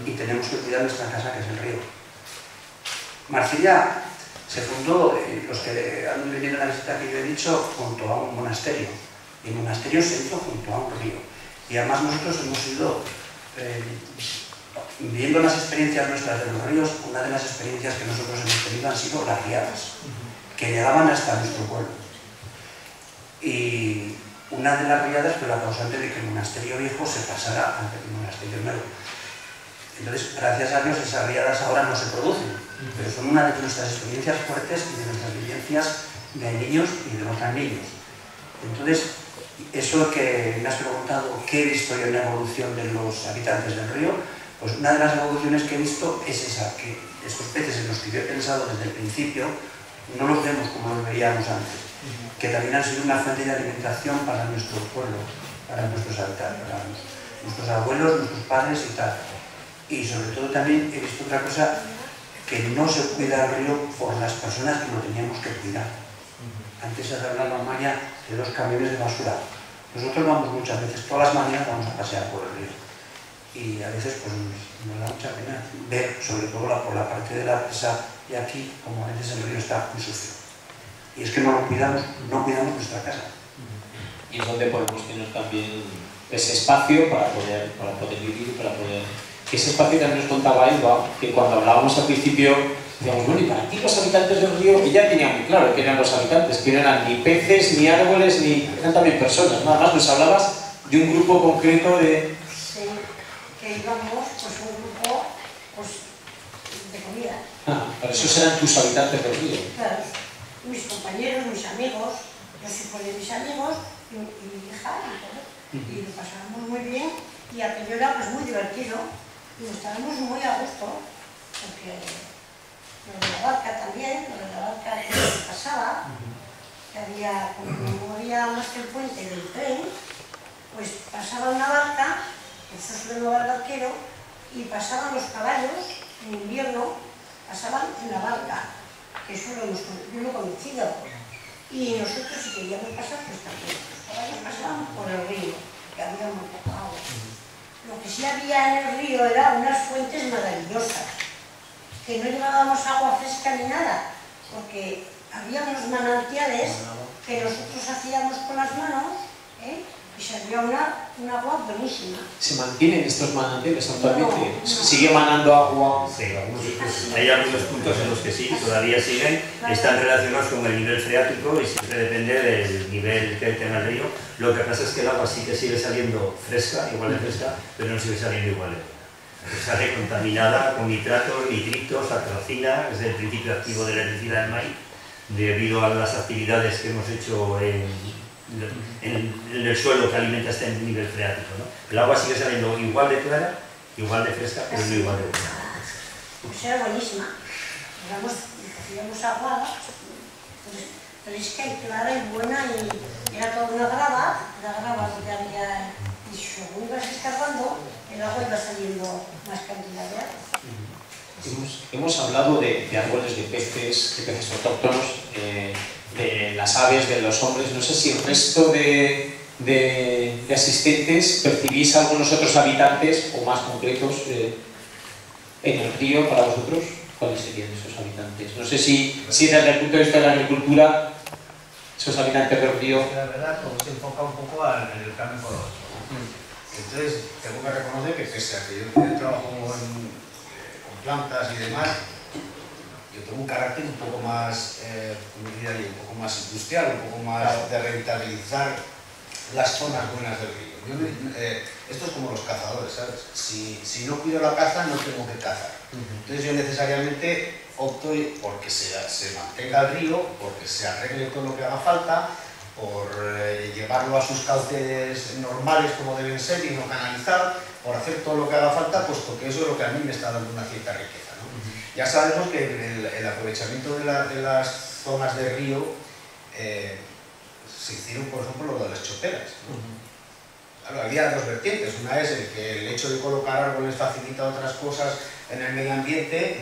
[SPEAKER 4] y tenemos que cuidar nuestra casa, que es el río. Marcilla se fundó, los que han venido a la visita que yo he dicho, junto a un monasterio. Y el monasterio se hizo junto a un río. Y además nosotros hemos ido, viendo las experiencias nuestras de los ríos, una de las experiencias que nosotros hemos tenido han sido las riadas, que llegaban hasta nuestro pueblo. Y una de las riadas fue la causante de que el monasterio viejo se pasara al monasterio nuevo. Entonces, gracias a Dios, esas riadas ahora no se producen, pero son una de nuestras experiencias fuertes y de nuestras vivencias de niños y de otros niños. Entonces, eso que me has preguntado, ¿qué he visto yo en la evolución de los habitantes del río? Pues una de las evoluciones que he visto es esa, que estos peces en los que yo he pensado desde el principio no los vemos como los veíamos antes, que también han sido una fuente de alimentación para nuestro pueblo, para nuestros habitantes, para nuestros abuelos, nuestros padres y tal. Y sobre todo también he visto otra cosa, que no se cuida el río por las personas que lo teníamos que cuidar. Antes se hablaba, María, de 2 camiones de basura. Nosotros vamos muchas veces, todas las mañanas vamos a pasear por el río. Y a veces pues, nos da mucha pena ver, sobre todo por la parte de la presa y aquí, como a veces el río está muy sucio. Y es que no lo cuidamos, no cuidamos nuestra casa.
[SPEAKER 2] Y es donde podemos tener también ese espacio para poder vivir, para poder... Ese espacio también nos contaba Eva, que cuando hablábamos al principio, decíamos, bueno, y para ti los habitantes del río, ella tenía muy claro que eran los habitantes, que no eran ni peces, ni árboles, ni eran también personas. Nada más nos hablabas de un grupo concreto de...
[SPEAKER 5] Sí, que íbamos, pues un grupo pues, de comida.
[SPEAKER 2] Pero esos eran tus habitantes del río.
[SPEAKER 5] Claro, mis compañeros, mis amigos, los hijos de mis amigos y mi hija y todo. Y lo pasábamos muy bien y aquello era pues muy divertido y estábamos muy a gusto porque lo de la barca también, lo de la barca que pasaba, que había, como no había más que el puente del tren, pues pasaba una barca, eso es el lugar de arquero, y pasaban los caballos en invierno, pasaban en la barca, que eso yo lo he conocido. Y nosotros si queríamos pasar, pues también. Los caballos pasaban por el río, que había muy poca agua. Lo que sí había en el río eran unas fuentes maravillosas, que no llevábamos agua fresca ni nada, porque había unos manantiales que nosotros hacíamos con las manos, y salía un agua buenísima.
[SPEAKER 2] ¿Se mantienen estos manantiales actualmente? No. ¿Sigue manando agua?
[SPEAKER 7] Sí, hay algunos puntos en los que sí, todavía siguen, están relacionados con el nivel freático y siempre depende del nivel que tenga el río. Lo que pasa es que el agua sí que sigue saliendo fresca, igual de fresca, pero no sigue saliendo igual de buena. Sale contaminada con nitratos, nitritos, atracina, es el principio activo de la herbicida del maíz, debido a las actividades que hemos hecho en el suelo que alimenta este nivel freático, ¿no? El agua sigue saliendo igual de clara, igual de fresca, pero no igual de buena.
[SPEAKER 5] Pues era buenísima. Cogíamos agua, pero es que hay clara y buena y era toda una grava donde había, y según ibas escarbando, el agua iba saliendo más cantidad de agua.
[SPEAKER 2] Hemos hablado de árboles, de peces autóctonos, de las aves, de los hombres. No sé si el resto de asistentes percibís a algunos otros habitantes o más concretos en el río para vosotros. ¿Cuáles serían esos habitantes? No sé si desde el punto de vista de la agricultura, esos habitantes del río...
[SPEAKER 6] La verdad, como se enfoca un poco en el cambio ecológico. Entonces, tengo que reconocer que pese a que yo trabajo con plantas y demás, yo tengo un carácter un poco más, un poco más industrial, un poco más de rentabilizar las zonas buenas del río. Esto es como los cazadores, ¿sabes? Si no cuido la caza, no tengo que cazar. Entonces yo necesariamente opto porque se mantenga el río, porque se arregle todo lo que haga falta por llevarlo a sus cauces normales como deben ser y no canalizar, por hacer todo lo que haga falta, puesto que eso es lo que a mí me está dando una cierta riqueza, ¿no? Ya sabemos que el aprovechamiento de las zonas de río se hicieron, por ejemplo, lo de las choperas, ¿no? Claro, había dos vertientes. Una es el hecho de colocar árboles facilita otras cosas en el medio ambiente,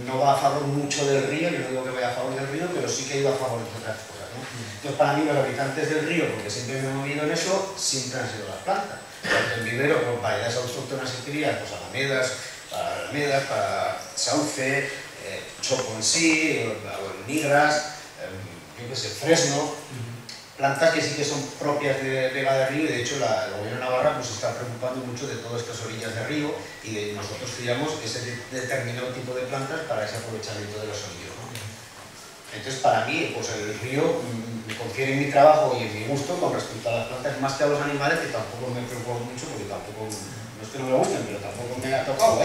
[SPEAKER 6] no va a favor mucho del río, yo no digo que vaya a favor del río, pero sí que iba a favor de otras cosas, ¿no? Entonces, para mí, los habitantes del río, porque siempre me he movido en eso, siempre han sido las plantas. Tanto en vivero, con variedades autóctonas y crías, pues alamedas, para sauce, chopo en sí, nigras, yo qué sé, fresno. Plantas que sí que son propias de vega de río, y de hecho el gobierno de Navarra pues, se está preocupando mucho de todas estas orillas de río, y nosotros criamos ese determinado tipo de plantas para ese aprovechamiento de los orillos, ¿no? Entonces, para mí, pues el río me confiere en mi trabajo y en mi gusto con respecto a las plantas, más que a los animales, que tampoco me preocupo mucho, porque tampoco, no es que no me gusten, pero tampoco me ha tocado,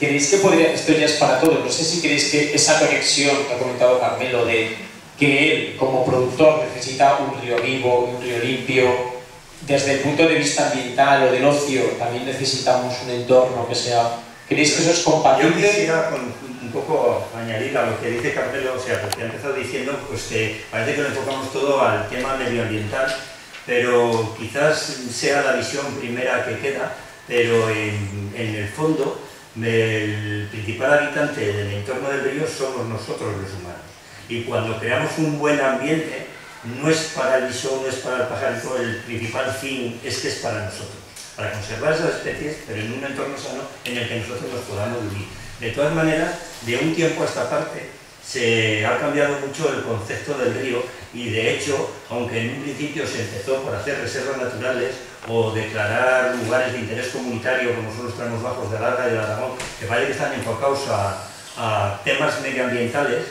[SPEAKER 2] ¿Creéis que podría, esto ya es para todos, no sé si creéis que esa conexión que ha comentado Carmelo de que él, como productor, necesita un río vivo, un río limpio, desde el punto de vista ambiental o del ocio, también necesitamos un entorno que sea... ¿Creéis que eso es compatible?
[SPEAKER 7] Yo quisiera un poco añadir a lo que dice Carmelo, o sea, porque ha empezado diciendo pues, que parece que lo enfocamos todo al tema medioambiental, pero quizás sea la visión primera que queda, pero en el fondo, el principal habitante del entorno del río somos nosotros los humanos. Y cuando creamos un buen ambiente, no es para el visón, no es para el pajarito, el principal fin es que es para nosotros, para conservar esas especies, pero en un entorno sano en el que nosotros nos podamos vivir. De todas maneras, de un tiempo a esta parte, se ha cambiado mucho el concepto del río, y de hecho, aunque en un principio se empezó por hacer reservas naturales o declarar lugares de interés comunitario como son los tramos bajos de Larga y de Aragón, que parece que están enfocados a temas medioambientales,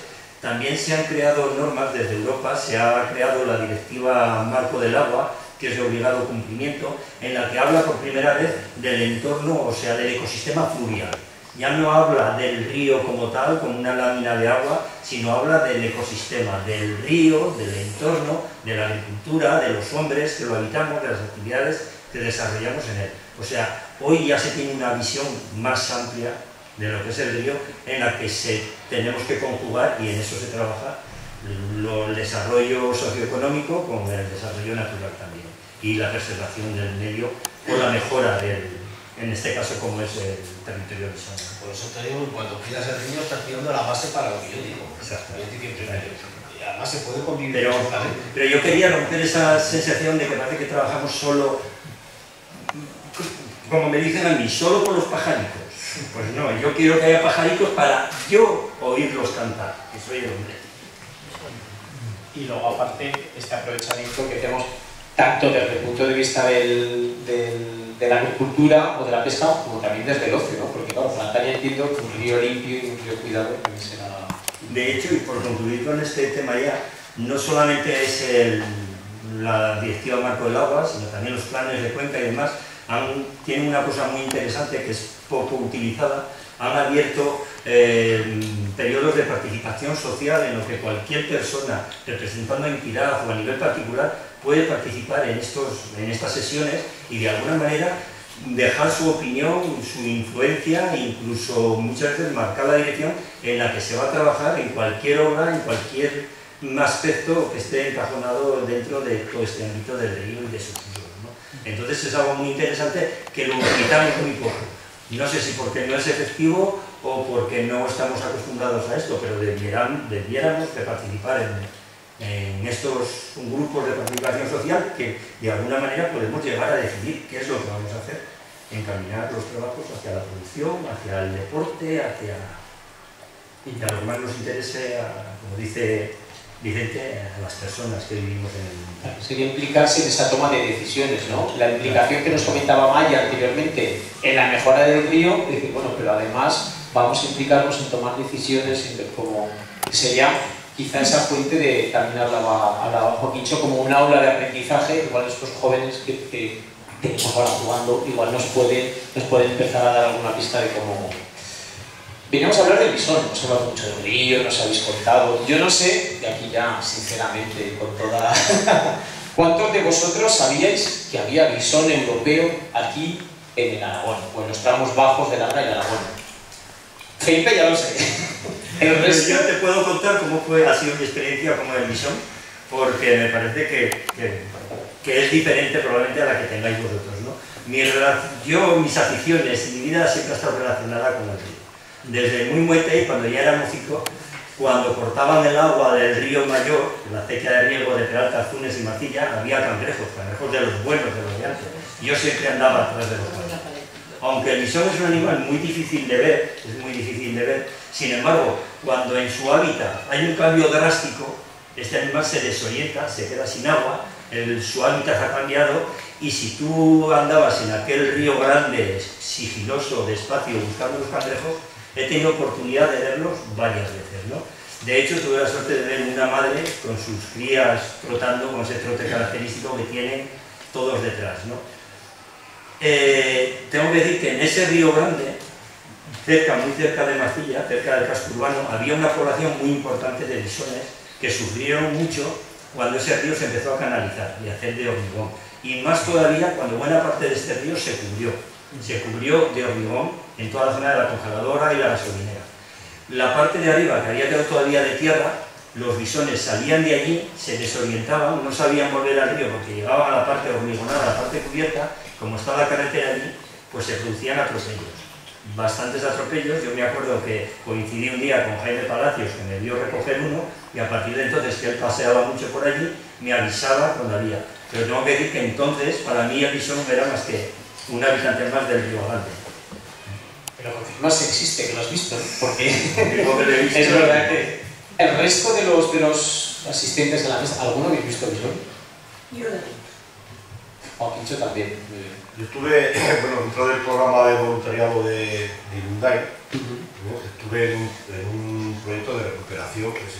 [SPEAKER 7] también se han creado normas desde Europa, se ha creado la Directiva Marco del Agua, que es de obligado cumplimiento, en la que habla por primera vez del entorno, o sea, del ecosistema fluvial. Ya no habla del río como tal, como una lámina de agua, sino habla del ecosistema, del río, del entorno, de la agricultura, de los hombres que lo habitamos, de las actividades que desarrollamos en él. O sea, hoy ya se tiene una visión más amplia de lo que es el río, en la que tenemos que conjugar, y en eso se trabaja, el desarrollo socioeconómico con el desarrollo natural también, y la preservación del medio o la mejora en este caso como es el territorio de zona.
[SPEAKER 6] Por eso te digo, cuando pidas el río estás pidiendo la base para lo que yo digo.
[SPEAKER 7] Exacto.
[SPEAKER 6] Y además se puede convivir.
[SPEAKER 7] Pero yo quería romper esa sensación de que parece que trabajamos solo, como me dicen a mí, solo con los pajaritos. Pues no, yo quiero que haya pajaritos para yo oírlos cantar, que soy el hombre.
[SPEAKER 2] Y luego, aparte, este aprovechamiento que tenemos tanto desde el punto de vista de la agricultura o de la pesca, como también desde el ocio, ¿no? Porque claro, Plantaria entiendo que un río limpio y un río cuidado también será...
[SPEAKER 7] De hecho, y por concluir con este tema ya, no solamente es la Directiva Marco del Agua, sino también los planes de cuenca y demás, tienen una cosa muy interesante que es poco utilizada. Han abierto periodos de participación social en los que cualquier persona representando a entidad o a nivel particular puede participar en estas sesiones y de alguna manera dejar su opinión, su influencia e incluso muchas veces marcar la dirección en la que se va a trabajar en cualquier obra, en cualquier aspecto que esté encajonado dentro de todo este ámbito del río y de su uso, ¿no? Entonces es algo muy interesante que lo utilizamos muy poco. No sé si porque no es efectivo o porque no estamos acostumbrados a esto, pero debiéramos de participar en estos grupos de participación social que de alguna manera podemos llegar a decidir qué es lo que vamos a hacer, encaminar los trabajos hacia la producción, hacia el deporte, hacia lo que más nos interese, como dice Vicente, a las personas que vivimos en el mundo.
[SPEAKER 2] Sería implicarse en esa toma de decisiones, ¿no? La implicación que nos comentaba Maya anteriormente en la mejora del río, decir, bueno, pero además vamos a implicarnos en tomar decisiones, como sería quizá esa fuente de, también hablaba Joaquincho, como un aula de aprendizaje, igual estos jóvenes que tenemos ahora jugando, igual nos pueden empezar a dar alguna pista de cómo... Veníamos a hablar del bisón, hemos hablado mucho del río, nos habéis contado. Yo no sé, de aquí ya, sinceramente, con toda... ¿Cuántos de vosotros sabíais que había bisón europeo aquí en el Aragón, o en los tramos bajos del Adra y Aragón? Felipe ya lo sé. El resto...
[SPEAKER 7] Yo te puedo contar cómo ha sido mi experiencia como el bisón, porque me parece que es diferente probablemente a la que tengáis vosotros, ¿no? Mis aficiones y mi vida siempre ha estado relacionada con el río. Desde muy muete, cuando ya era músico, cuando cortaban el agua del río Mayor, en la acequia de riego de Peralta, Funes y Marcilla, había cangrejos de los buenos, de los de antes. Yo siempre andaba atrás de los buenos. Aunque el bisón es un animal muy difícil de ver, sin embargo, cuando en su hábitat hay un cambio drástico, este animal se desorienta, se queda sin agua, su hábitat ha cambiado, y si tú andabas en aquel río grande, sigiloso, despacio, buscando los cangrejos, he tenido oportunidad de verlos varias veces, ¿no? De hecho, tuve la suerte de ver una madre con sus crías trotando, con ese trote característico que tienen todos detrás, ¿no? Tengo que decir que en ese río grande, muy cerca de Marcilla, cerca del casco urbano, había una población muy importante de bisones que sufrieron mucho cuando ese río se empezó a canalizar y a hacer de hormigón. Y más todavía cuando buena parte de este río se cubrió de hormigón en toda la zona de la congeladora y la gasolinera. La parte de arriba, que había quedado todavía de tierra, los bisones salían de allí, se desorientaban, no sabían volver al río porque llegaban a la parte hormigonada, a la parte cubierta, como estaba la carretera allí, pues se producían atropellos. Bastantes atropellos. Yo me acuerdo que coincidí un día con Jaime Palacios, que me vio recoger uno, y a partir de entonces, que él paseaba mucho por allí, me avisaba cuando había. Pero tengo que decir que entonces, para mí el bisón no era más que un habitante más del río Grande.
[SPEAKER 2] Pero confirmas que existe, que lo has visto, porque es verdad que el resto de los asistentes de la mesa, ¿alguno habéis visto bisón?
[SPEAKER 5] Yo no.
[SPEAKER 2] Pincho también.
[SPEAKER 9] Yo estuve, dentro del programa de voluntariado de Hyundai, estuve en un proyecto de recuperación, que es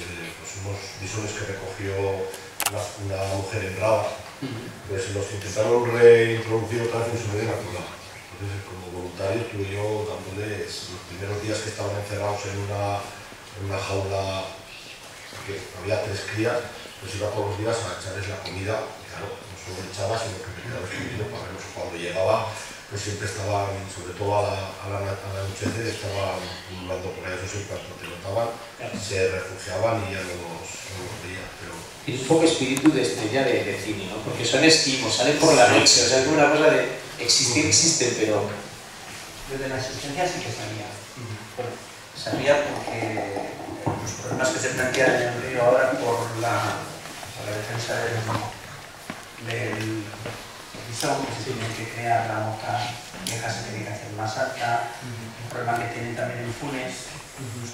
[SPEAKER 9] unos bisones que recogió una mujer en Raba, pues los intentaron reintroducir otra vez en su medio natural. Entonces, como voluntario, estuve yo dándoles los primeros días que estaban encerrados en una jaula, que había 3 crías, pues iba todos los días a echarles la comida. Claro, no solo le echaba, sino que me quedaba escondido para verlos. Cuando llegaba, pues siempre estaban, sobre todo al anochecer, estaban pululando por ahí. Eso, en cuanto te notaban, se refugiaban y ya no los veía. Pero...
[SPEAKER 2] Es un poco espíritu de estrella de cine, ¿no? Porque son esquimos, salen por la noche, o sea, es una cosa de existen, pero...
[SPEAKER 4] Yo de la existencia sí que sabía. Sabía porque los problemas que se plantean en el río ahora por la defensa del bisón, que se tiene que crear la mota vieja, se tiene que hacer más alta, el problema que tienen también en Funes,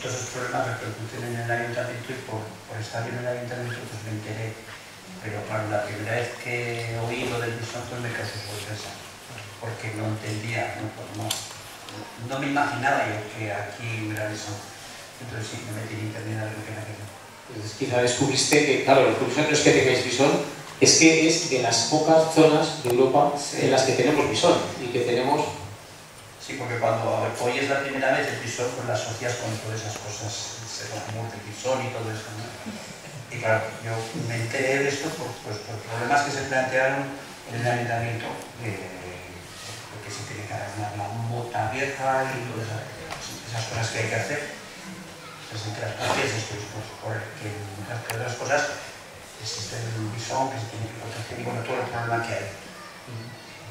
[SPEAKER 4] todos esos problemas repercuten en el ayuntamiento, y por estar en el ayuntamiento pues me enteré. Pero claro, la primera vez que oí lo del bisón pues me causó sorpresa, porque no entendía, no me imaginaba yo que aquí hubiera bisón. Entonces sí, me metí en internet a ver lo que era aquello.
[SPEAKER 2] Entonces quizá descubriste que, claro, lo curioso no es que tengáis bisón, es que es de las pocas zonas de Europa en las que tenemos bisón y que tenemos...
[SPEAKER 4] Sí, porque cuando oyes la primera vez el bisón, pues la asocias con todas esas cosas, el muerte, el bisón y todo eso, ¿no? Y claro, yo me enteré de esto por problemas que se plantearon en el ayuntamiento, porque se tiene que arreglar la mota vieja y todas esas cosas que hay que hacer. Pues entre las partes estoy porque entre otras cosas existe el bisón que se tiene que proteger y bueno, todo el problema que hay.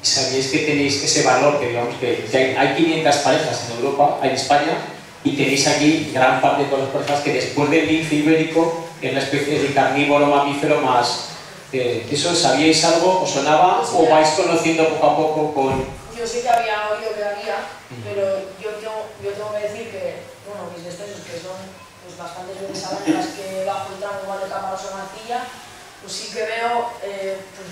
[SPEAKER 2] ¿Sabíais que tenéis ese valor, que digamos que hay 500 parejas en Europa, en España, y tenéis aquí gran parte de todas las parejas que después del lince ibérico es la especie de carnívoro mamífero más... ¿Eso sabíais algo? ¿Os sonaba? ¿O vais conociendo poco a poco con...?
[SPEAKER 10] Yo sí que había oído que había, pero yo tengo que decir que, bueno, mis descensos, que son pues, bastantes veces al año en las que bajo el tramo igual de Cámaras o Marcilla, pues sí que veo pues,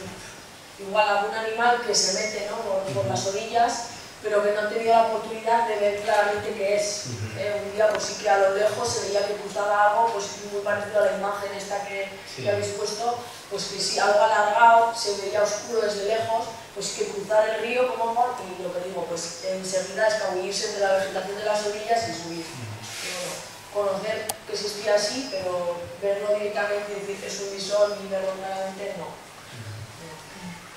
[SPEAKER 10] igual algún animal que se mete, ¿no? por las orillas, pero que no he tenido la oportunidad de ver claramente qué es. Un día pues sí que a lo lejos se veía que cruzaba algo pues muy parecido a la imagen esta que habéis puesto, pues que sí, algo alargado, se veía oscuro desde lejos, pues que cruzar el río como y lo que digo, pues enseguida escabullirse entre la vegetación de las orillas y subir. conocer que existía así, pero verlo directamente y decir que es un visón y verlo claramente, no.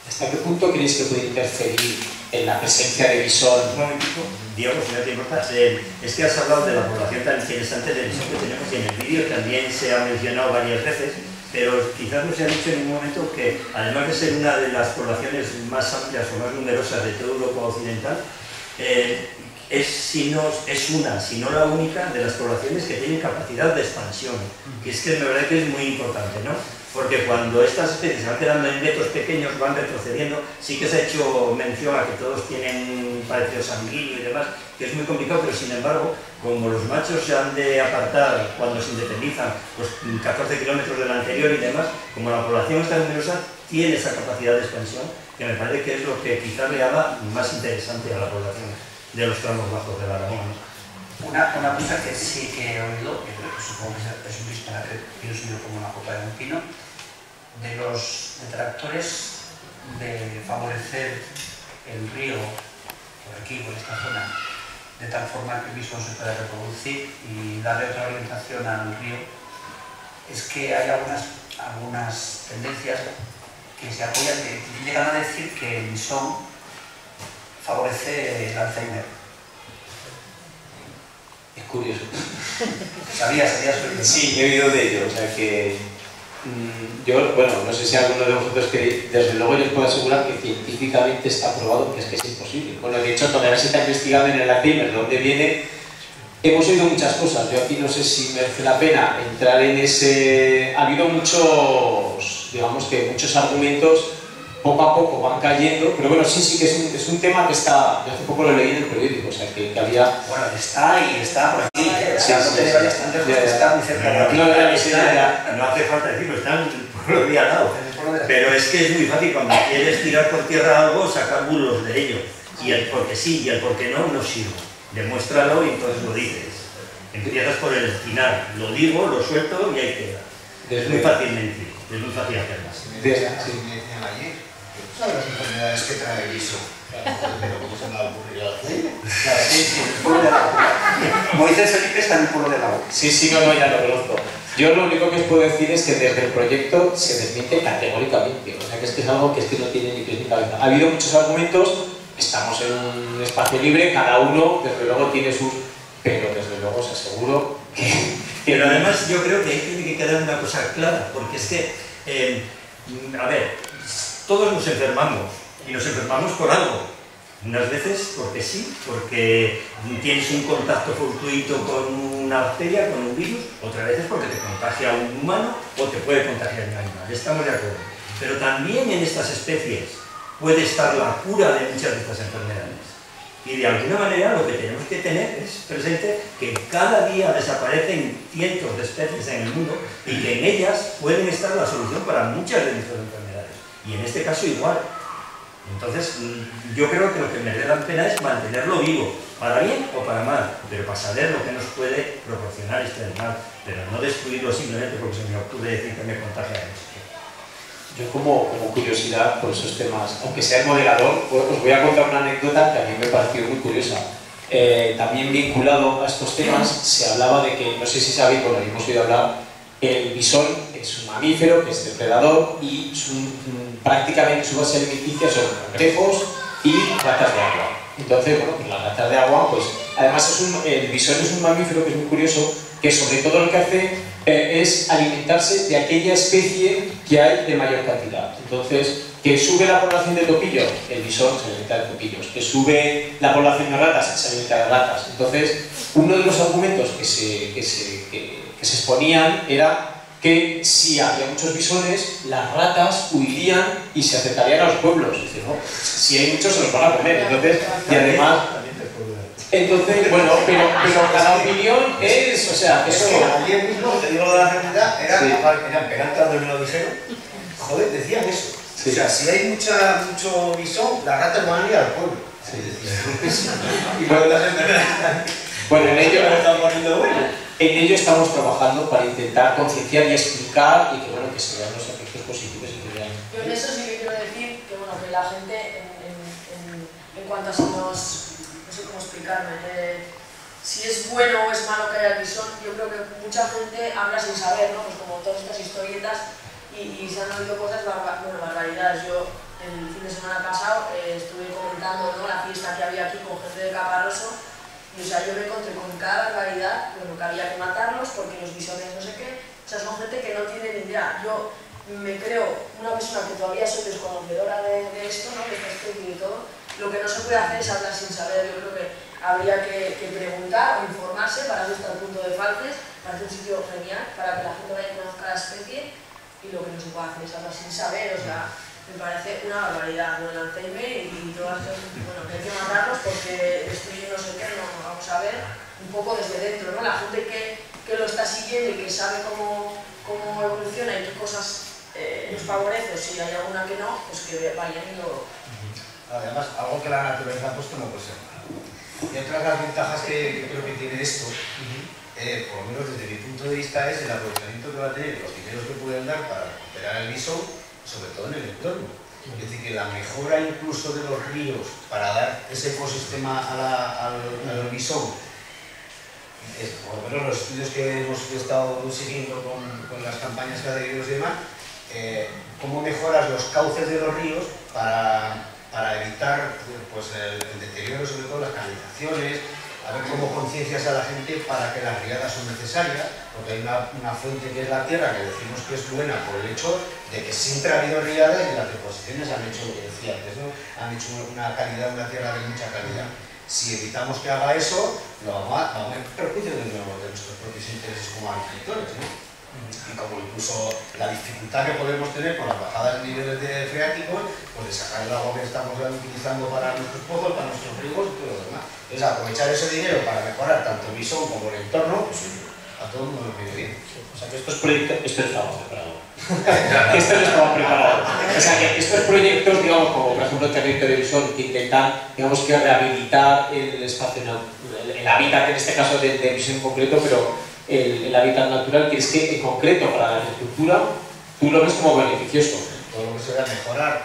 [SPEAKER 2] ¿Hasta qué punto creéis que puede interferir en la presencia de visón?
[SPEAKER 7] Un momentito, Diego, si no te importa, es que has hablado de la población tan interesante de visón que tenemos y en el vídeo también se ha mencionado varias veces, pero quizás no se ha dicho en ningún momento que, además de ser una de las poblaciones más amplias o más numerosas de toda Europa Occidental, es una, si no la única, de las poblaciones que tienen capacidad de expansión. Y es que me parece que es muy importante, ¿no? Porque cuando estas especies van quedando en guetos pequeños, van retrocediendo, sí que se ha hecho mención a que todos tienen parecido sanguíneo y demás, que es muy complicado, pero sin embargo, como los machos se han de apartar cuando se independizan, pues 14 kilómetros del anterior y demás, como la población está numerosa, tiene esa capacidad de expansión, que me parece que es lo que quizás le haga más interesante a la población de los tramos bajos del Aragón, ¿no?
[SPEAKER 4] Una cosa que sí que he oído, que supongo que es un disparate, yo soy como una copa de un pino, de los detractores de favorecer el río por aquí, por esta zona, de tal forma que el mismo se pueda reproducir y darle otra orientación al río, es que hay algunas tendencias que se apoyan, que llegan a decir que el bisón favorece el Alzheimer.
[SPEAKER 2] Es curioso.
[SPEAKER 4] ¿Sabías sobre eso?
[SPEAKER 2] Sí, he oído de ello, o sea que yo, bueno, no sé si alguno de vosotros que desde luego les puedo asegurar que científicamente está probado que es imposible. Bueno, de hecho todavía se está investigando en el Alzheimer, de dónde viene. Hemos oído muchas cosas, yo aquí no sé si merece la pena entrar en ese... Ha habido muchos, digamos que muchos argumentos, poco a poco van cayendo, pero bueno, sí que es un tema que está, yo hace poco lo leí en el periódico, o sea que había...
[SPEAKER 4] Bueno, está por aquí, o sea, no te vayas tan lejos, está muy cerca.
[SPEAKER 7] No hace falta decirlo, está en el pueblo de al lado. Pero es que es muy fácil, cuando quieres tirar por tierra algo, sacar bulos de ello. Y el porque sí y el porque no sirve. Demuéstralo y entonces lo dices. Empiezas por el final, lo digo, lo suelto y ahí queda. Es muy fácil mentir, es muy fácil hacerlas.
[SPEAKER 6] ¿Sabes las enfermedades que trae el viso? Pero ¿cómo se me va a ocurrir el Alzheimer?
[SPEAKER 4] Claro, sí, el pueblo del agua. Moisés Felipe está en el pueblo del agua.
[SPEAKER 2] Sí, no, ya lo conozco. Yo lo único que os puedo decir es que desde el proyecto se desmiente categóricamente. O sea, que es algo que no tiene ni pies ni cabeza. Ha habido muchos argumentos, estamos en un espacio libre, cada uno, desde luego, tiene sus... Pero desde luego os aseguro que...
[SPEAKER 7] Pero además yo creo que ahí tiene que quedar una cosa clara, porque es que, a ver, todos nos enfermamos, y nos enfermamos por algo. Unas veces porque sí, porque tienes un contacto fortuito con una bacteria, con un virus, otras veces porque te contagia un humano o te puede contagiar un animal. Estamos de acuerdo. Pero también en estas especies puede estar la cura de muchas de estas enfermedades. Y de alguna manera lo que tenemos que tener es presente que cada día desaparecen cientos de especies en el mundo y que en ellas pueden estar la solución para muchas de nuestras enfermedades. Y en este caso igual. Entonces, yo creo que lo que merece la pena es mantenerlo vivo, para bien o para mal, pero para saber lo que nos puede proporcionar este animal, pero no destruirlo simplemente porque se me ocurre decir que me contagia esto.
[SPEAKER 2] Yo como curiosidad por esos temas, aunque sea el moderador, os voy a contar una anécdota que a mí me pareció muy curiosa. También vinculado a estos temas, se hablaba de que, no sé si sabéis, bueno, hemos oído hablar, el bisón es un mamífero que es depredador y prácticamente su base alimenticia son conejos y ratas de agua. Entonces, bueno, pues las ratas de agua, pues además el bisón es un mamífero que es muy curioso, que sobre todo lo que hace es alimentarse de aquella especie que hay de mayor cantidad. Entonces, que sube la población de topillos, el bisón se alimenta de topillos, que sube la población de ratas, se alimenta de ratas. Entonces, uno de los argumentos que se exponían era que si había muchos bisones, las ratas huirían y se acercarían a los pueblos. Es decir, ¿no? Si hay muchos, se los van a comer. Entonces, bueno, pero cada opinión es, o sea,
[SPEAKER 6] eso... Ayer mismo, te digo lo de la enfermedad, eran pegantes cuando me lo dijeron, joder, decían eso. Sí. O sea, si hay mucho bisón, las ratas van a ir al pueblo. Sí, y luego las enfermedades están...
[SPEAKER 2] Bueno, en ello estamos trabajando para intentar concienciar y explicar y que, bueno, que se vean los efectos positivos y que vean...
[SPEAKER 10] Yo en eso sí que quiero decir que, bueno, que la gente, en cuanto a si nos... no sé cómo explicarme, si es bueno o es malo que haya bisón, yo creo que mucha gente habla sin saber, ¿no? Pues como todas estas historietas y se han oído cosas, barbaridades. Yo el fin de semana pasado estuve comentando, ¿no?, la fiesta que había aquí con gente de Caparroso y, o sea, yo me encontré con cada barbaridad, bueno, que había que matarlos porque los bisones no sé qué, o sea, son gente que no tiene ni idea. Yo me creo una persona que todavía soy desconocedora de esto, ¿no?, de esta especie y de todo. Lo que no se puede hacer es hablar sin saber. Yo creo que habría que preguntar o informarse. Para eso está el punto de Falces, parece un sitio genial para que la gente vaya y conozca la especie, y lo que no se puede hacer es hablar sin saber. O sea, me parece una barbaridad. Bueno, el Alzheimer y todas estas, bueno, que hay que matarlos porque esto yo no sé qué, no, vamos a ver un poco desde dentro, ¿no? La gente que lo está siguiendo y que sabe cómo evoluciona y qué cosas nos favorece, o si hay alguna que no, pues que vayan y lo...
[SPEAKER 6] Además, algo que la naturaleza ha puesto no puede ser malo. Y otra de las ventajas que creo que tiene esto, por lo menos desde mi punto de vista, es el aprovechamiento que va a tener, los dineros que pueden dar para recuperar el bisón, sobre todo en el entorno. Es decir, que la mejora incluso de los ríos para dar ese ecosistema al bisón, por lo menos los estudios que hemos estado siguiendo con las campañas que ha debido y demás, cómo mejoras los cauces de los ríos para evitar pues, el deterioro, sobre todo las canalizaciones, a ver cómo conciencias a la gente para que las riadas son necesarias, porque hay una fuente que es la tierra, que decimos que es buena por el hecho de que siempre ha habido riadas y las deposiciones han hecho lo que decía antes, ¿no? Han hecho una calidad, una tierra de mucha calidad. Si evitamos que haga eso, vamos a perjuicio de nuestros propios intereses como agricultores, ¿no? Y como incluso la dificultad que podemos tener con las bajadas de niveles de freáticos, pues de sacar el agua que estamos utilizando para nuestros pozos, para nuestros ríos y todo lo demás. Entonces, aprovechar ese dinero para mejorar tanto el bisón como el entorno, pues a todo el mundo nos viene bien.
[SPEAKER 2] O sea que estos proyectos, esto estaba preparado. Esto no estaba preparado. O sea que estos proyectos, digamos, como por ejemplo el territorio del Bisón, que intentan, digamos, que rehabilitar el espacio, el hábitat en este caso del bisón en concreto, pero el hábitat natural, que es que en concreto para la agricultura tú lo ves como beneficioso.
[SPEAKER 6] Todo lo que sea mejorar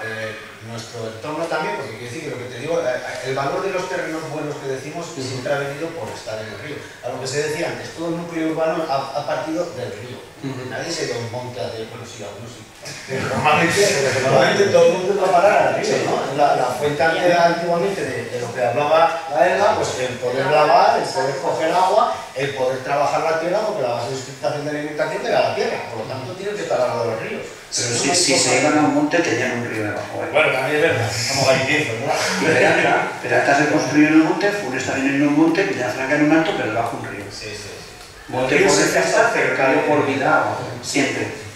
[SPEAKER 6] nuestro entorno también, porque quiero decir que lo que te digo, el valor de los terrenos buenos que decimos siempre ha venido por estar en el río. A lo que se decía antes, todo el núcleo urbano ha partido del río. Nadie se dio un monte a hacer, bueno, sí, algunos sí. Pero normalmente todo el mundo va a parar al río, ¿no? La fuente antiguamente de lo que hablaba la Elga, pues el poder lavar, el poder coger agua, el poder trabajar la tierra, porque la base de sustentación de la alimentación era la tierra, por lo tanto tiene que estar al lado de los ríos.
[SPEAKER 4] Pero si se iban a un monte tenían un río debajo.
[SPEAKER 6] Bueno, también es verdad, estamos galliquizos, ¿no?
[SPEAKER 4] Peralta se construyó en un monte, Funes también en un monte, Villafranca en un alto, pero debajo un río.
[SPEAKER 6] Sí.
[SPEAKER 4] Monte por defensa, cercado por vida, siempre.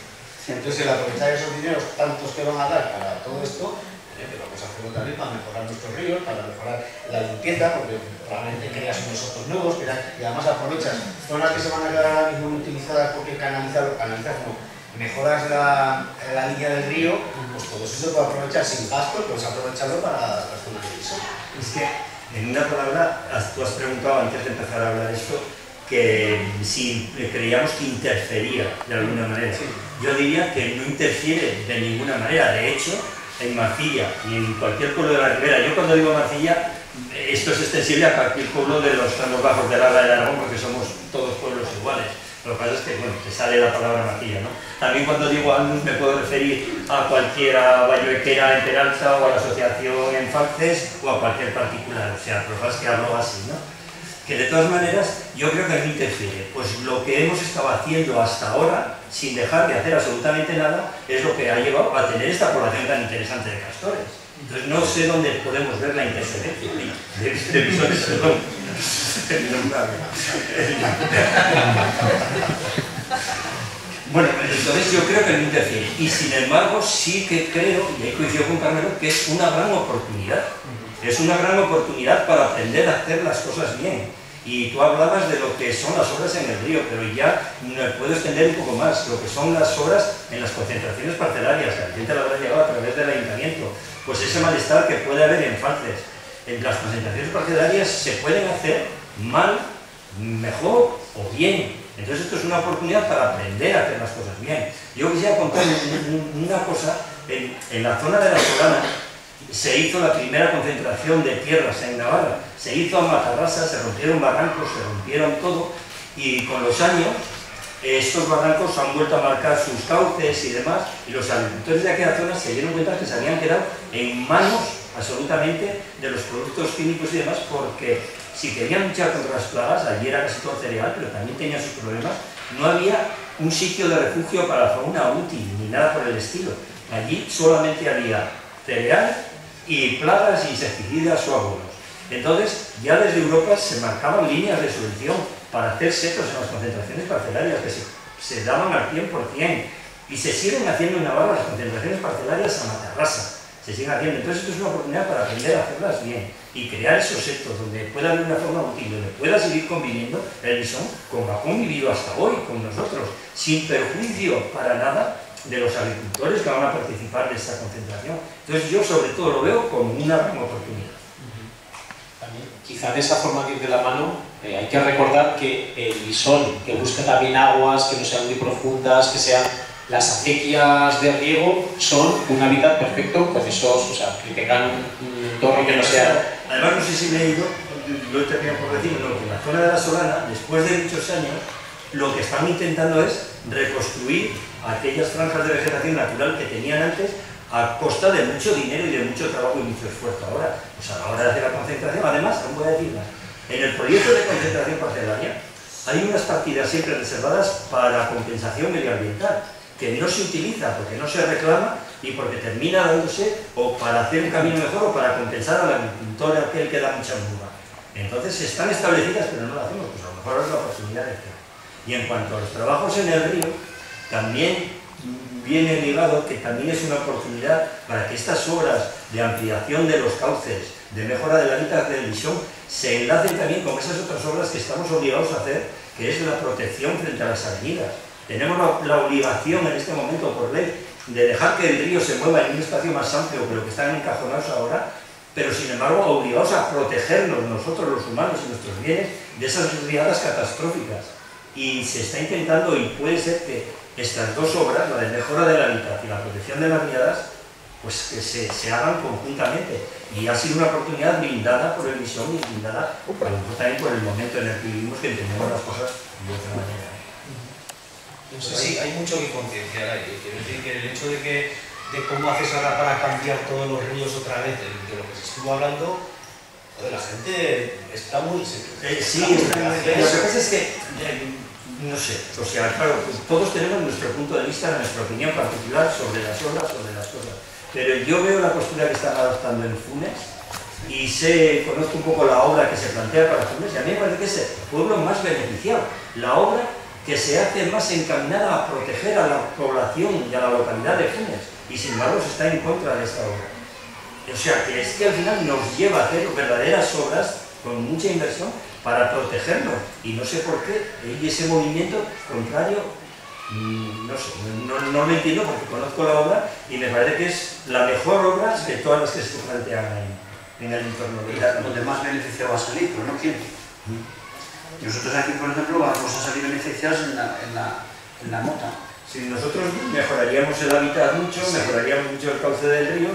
[SPEAKER 6] Entonces, el aprovechar esos dineros tantos que van a dar para todo esto, vamos a hacerlo también para mejorar nuestros ríos, para mejorar la limpieza, porque probablemente creas unos otros nudos, y además aprovechas zonas que se van a quedar ahora mismo utilizadas porque canalizas, no, mejoras la línea del río, pues todo eso se puede aprovechar sin gasto, puedes aprovecharlo para las zonas de bisón.
[SPEAKER 7] Es que, en una palabra, tú has preguntado antes de empezar a hablar esto, que si creíamos que interfería de alguna manera.
[SPEAKER 6] Sí.
[SPEAKER 7] Yo diría que no interfiere de ninguna manera. De hecho, en Marcilla y en cualquier pueblo de la Ribera, yo cuando digo Marcilla, esto es extensible a cualquier pueblo de los tramos bajos del Alba de Aragón, porque somos todos pueblos iguales. Lo que pasa es que, bueno, te sale la palabra Marcilla, ¿no? También cuando digo Almus me puedo referir a cualquiera Valloequera en Peralta o a la asociación en Falces o a cualquier particular, o sea, lo que pasa es que hablo así, ¿no? Que de todas maneras yo creo que no interfiere, pues lo que hemos estado haciendo hasta ahora, sin dejar de hacer absolutamente nada, es lo que ha llevado a tener esta población tan interesante de castores. Entonces no sé dónde podemos ver la interferencia de bisones, perdón. Bueno, entonces yo creo que no interfiere, y sin embargo sí que creo, y ahí coincido con Carmelo, que es una gran oportunidad. Es una gran oportunidad para aprender a hacer las cosas bien. Y tú hablabas de lo que son las obras en el río, pero ya me puedo extender un poco más, lo que son las obras en las concentraciones parcelarias, que la gente la habrá llegado a través del ayuntamiento. Pues ese malestar que puede haber en Falces. En las concentraciones parcelarias se pueden hacer mal, mejor o bien. Entonces esto es una oportunidad para aprender a hacer las cosas bien. Yo quisiera contar una cosa, en la zona de la Solana, se hizo la primera concentración de tierras en Navarra, se hizo a Matarrasa, se rompieron barrancos, se rompieron todo, y con los años estos barrancos han vuelto a marcar sus cauces y demás, y los agricultores de aquella zona se dieron cuenta que se habían quedado en manos absolutamente de los productos químicos y demás, porque si querían luchar contra las plagas, allí era casi todo cereal, pero también tenía sus problemas, no había un sitio de refugio para la fauna útil, ni nada por el estilo. Allí solamente había cereal y plagas, insecticidas o abonos. Entonces, ya desde Europa se marcaban líneas de solución para hacer setos en las concentraciones parcelarias, que se daban al 100%, y se siguen haciendo en Navarra las concentraciones parcelarias a Matarrasa, se siguen haciendo. Entonces, esto es una oportunidad para aprender a hacerlas bien y crear esos setos donde pueda haber una forma útil, donde pueda seguir conviviendo el bisón como ha convivido hasta hoy con nosotros, sin perjuicio para nada de los agricultores que van a participar de esta concentración. Entonces, yo sobre todo lo veo como una gran oportunidad.
[SPEAKER 2] Quizá de esa forma de ir de la mano, hay que recordar que el bisón, que busca también aguas que no sean muy profundas, que sean las acequias de riego, son un hábitat perfecto con esos, o sea, que tengan un entorno que no sea...
[SPEAKER 7] Además, no sé si me he ido, lo he terminado por decir, no, que en la zona de la Solana, después de muchos años, lo que están intentando es reconstruir aquellas franjas de vegetación natural que tenían antes, a costa de mucho dinero y de mucho trabajo y mucho esfuerzo. Ahora, pues a la hora de hacer la concentración, además, aún voy a decir más, en el proyecto de concentración parcelaria hay unas partidas siempre reservadas para compensación medioambiental, que no se utiliza porque no se reclama y porque termina dándose o para hacer un camino mejor o para compensar al agricultor aquel que da mucha muda. Entonces están establecidas, pero no lo hacemos, pues a lo mejor es la oportunidad de hacerlo. Y en cuanto a los trabajos en el río, también viene ligado que también es una oportunidad para que estas obras de ampliación de los cauces, de mejora del hábitat del bisón, se enlacen también con esas otras obras que estamos obligados a hacer, que es la protección frente a las avenidas. Tenemos la obligación en este momento por ley de dejar que el río se mueva en un espacio más amplio que lo que están encajonados ahora, pero sin embargo obligados a protegernos nosotros los humanos y nuestros bienes de esas riadas catastróficas. Y se está intentando, y puede ser que estas dos obras, la de mejora del hábitat y la protección de las riadas, pues que se hagan conjuntamente. Y ha sido una oportunidad blindada por el bisón y blindada también por el momento en el que vivimos, que entendemos las cosas de otra manera.
[SPEAKER 6] Entonces, sí, hay mucho que concienciar ahí. Quiero decir que el hecho de cómo haces ahora para cambiar todos los ríos otra vez, de lo que se estuvo hablando, la gente está muy...
[SPEAKER 7] Sí, lo que pasa es que, no sé, o sea, claro, pues todos tenemos nuestro punto de vista, nuestra opinión particular sobre las obras, sobre las cosas. Pero yo veo la postura que están adoptando en Funes y conozco un poco la obra que se plantea para Funes y a mí me parece que es el pueblo más beneficiado. La obra que se hace más encaminada a proteger a la población y a la localidad de Funes, y sin embargo se está en contra de esta obra. O sea, que es que al final nos lleva a hacer verdaderas obras con mucha inversión para protegernos, y no sé por qué hay ese movimiento contrario, no sé, no lo entiendo porque conozco la obra y me parece que es la mejor obra de todas las que se plantean en el entorno de la...
[SPEAKER 4] Donde más beneficio va a salir, pero no quién. Nosotros aquí, por ejemplo, vamos a salir beneficiados en la mota.
[SPEAKER 7] Si nosotros mejoraríamos el hábitat mucho, mejoraríamos mucho el cauce del río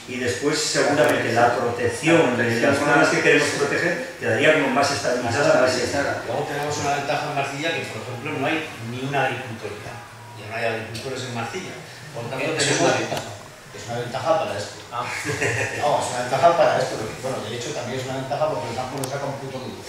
[SPEAKER 7] y después seguramente la protección de las zonas que queremos proteger quedaría como más estabilizada.
[SPEAKER 6] Luego tenemos una ventaja en Marcilla que, por ejemplo, no hay ni una agricultura. Ya no hay agricultores en Marcilla. Por tanto, es una ventaja para esto. No, es una ventaja para esto. Bueno, de hecho también es una ventaja porque el campo no saca un puto duro.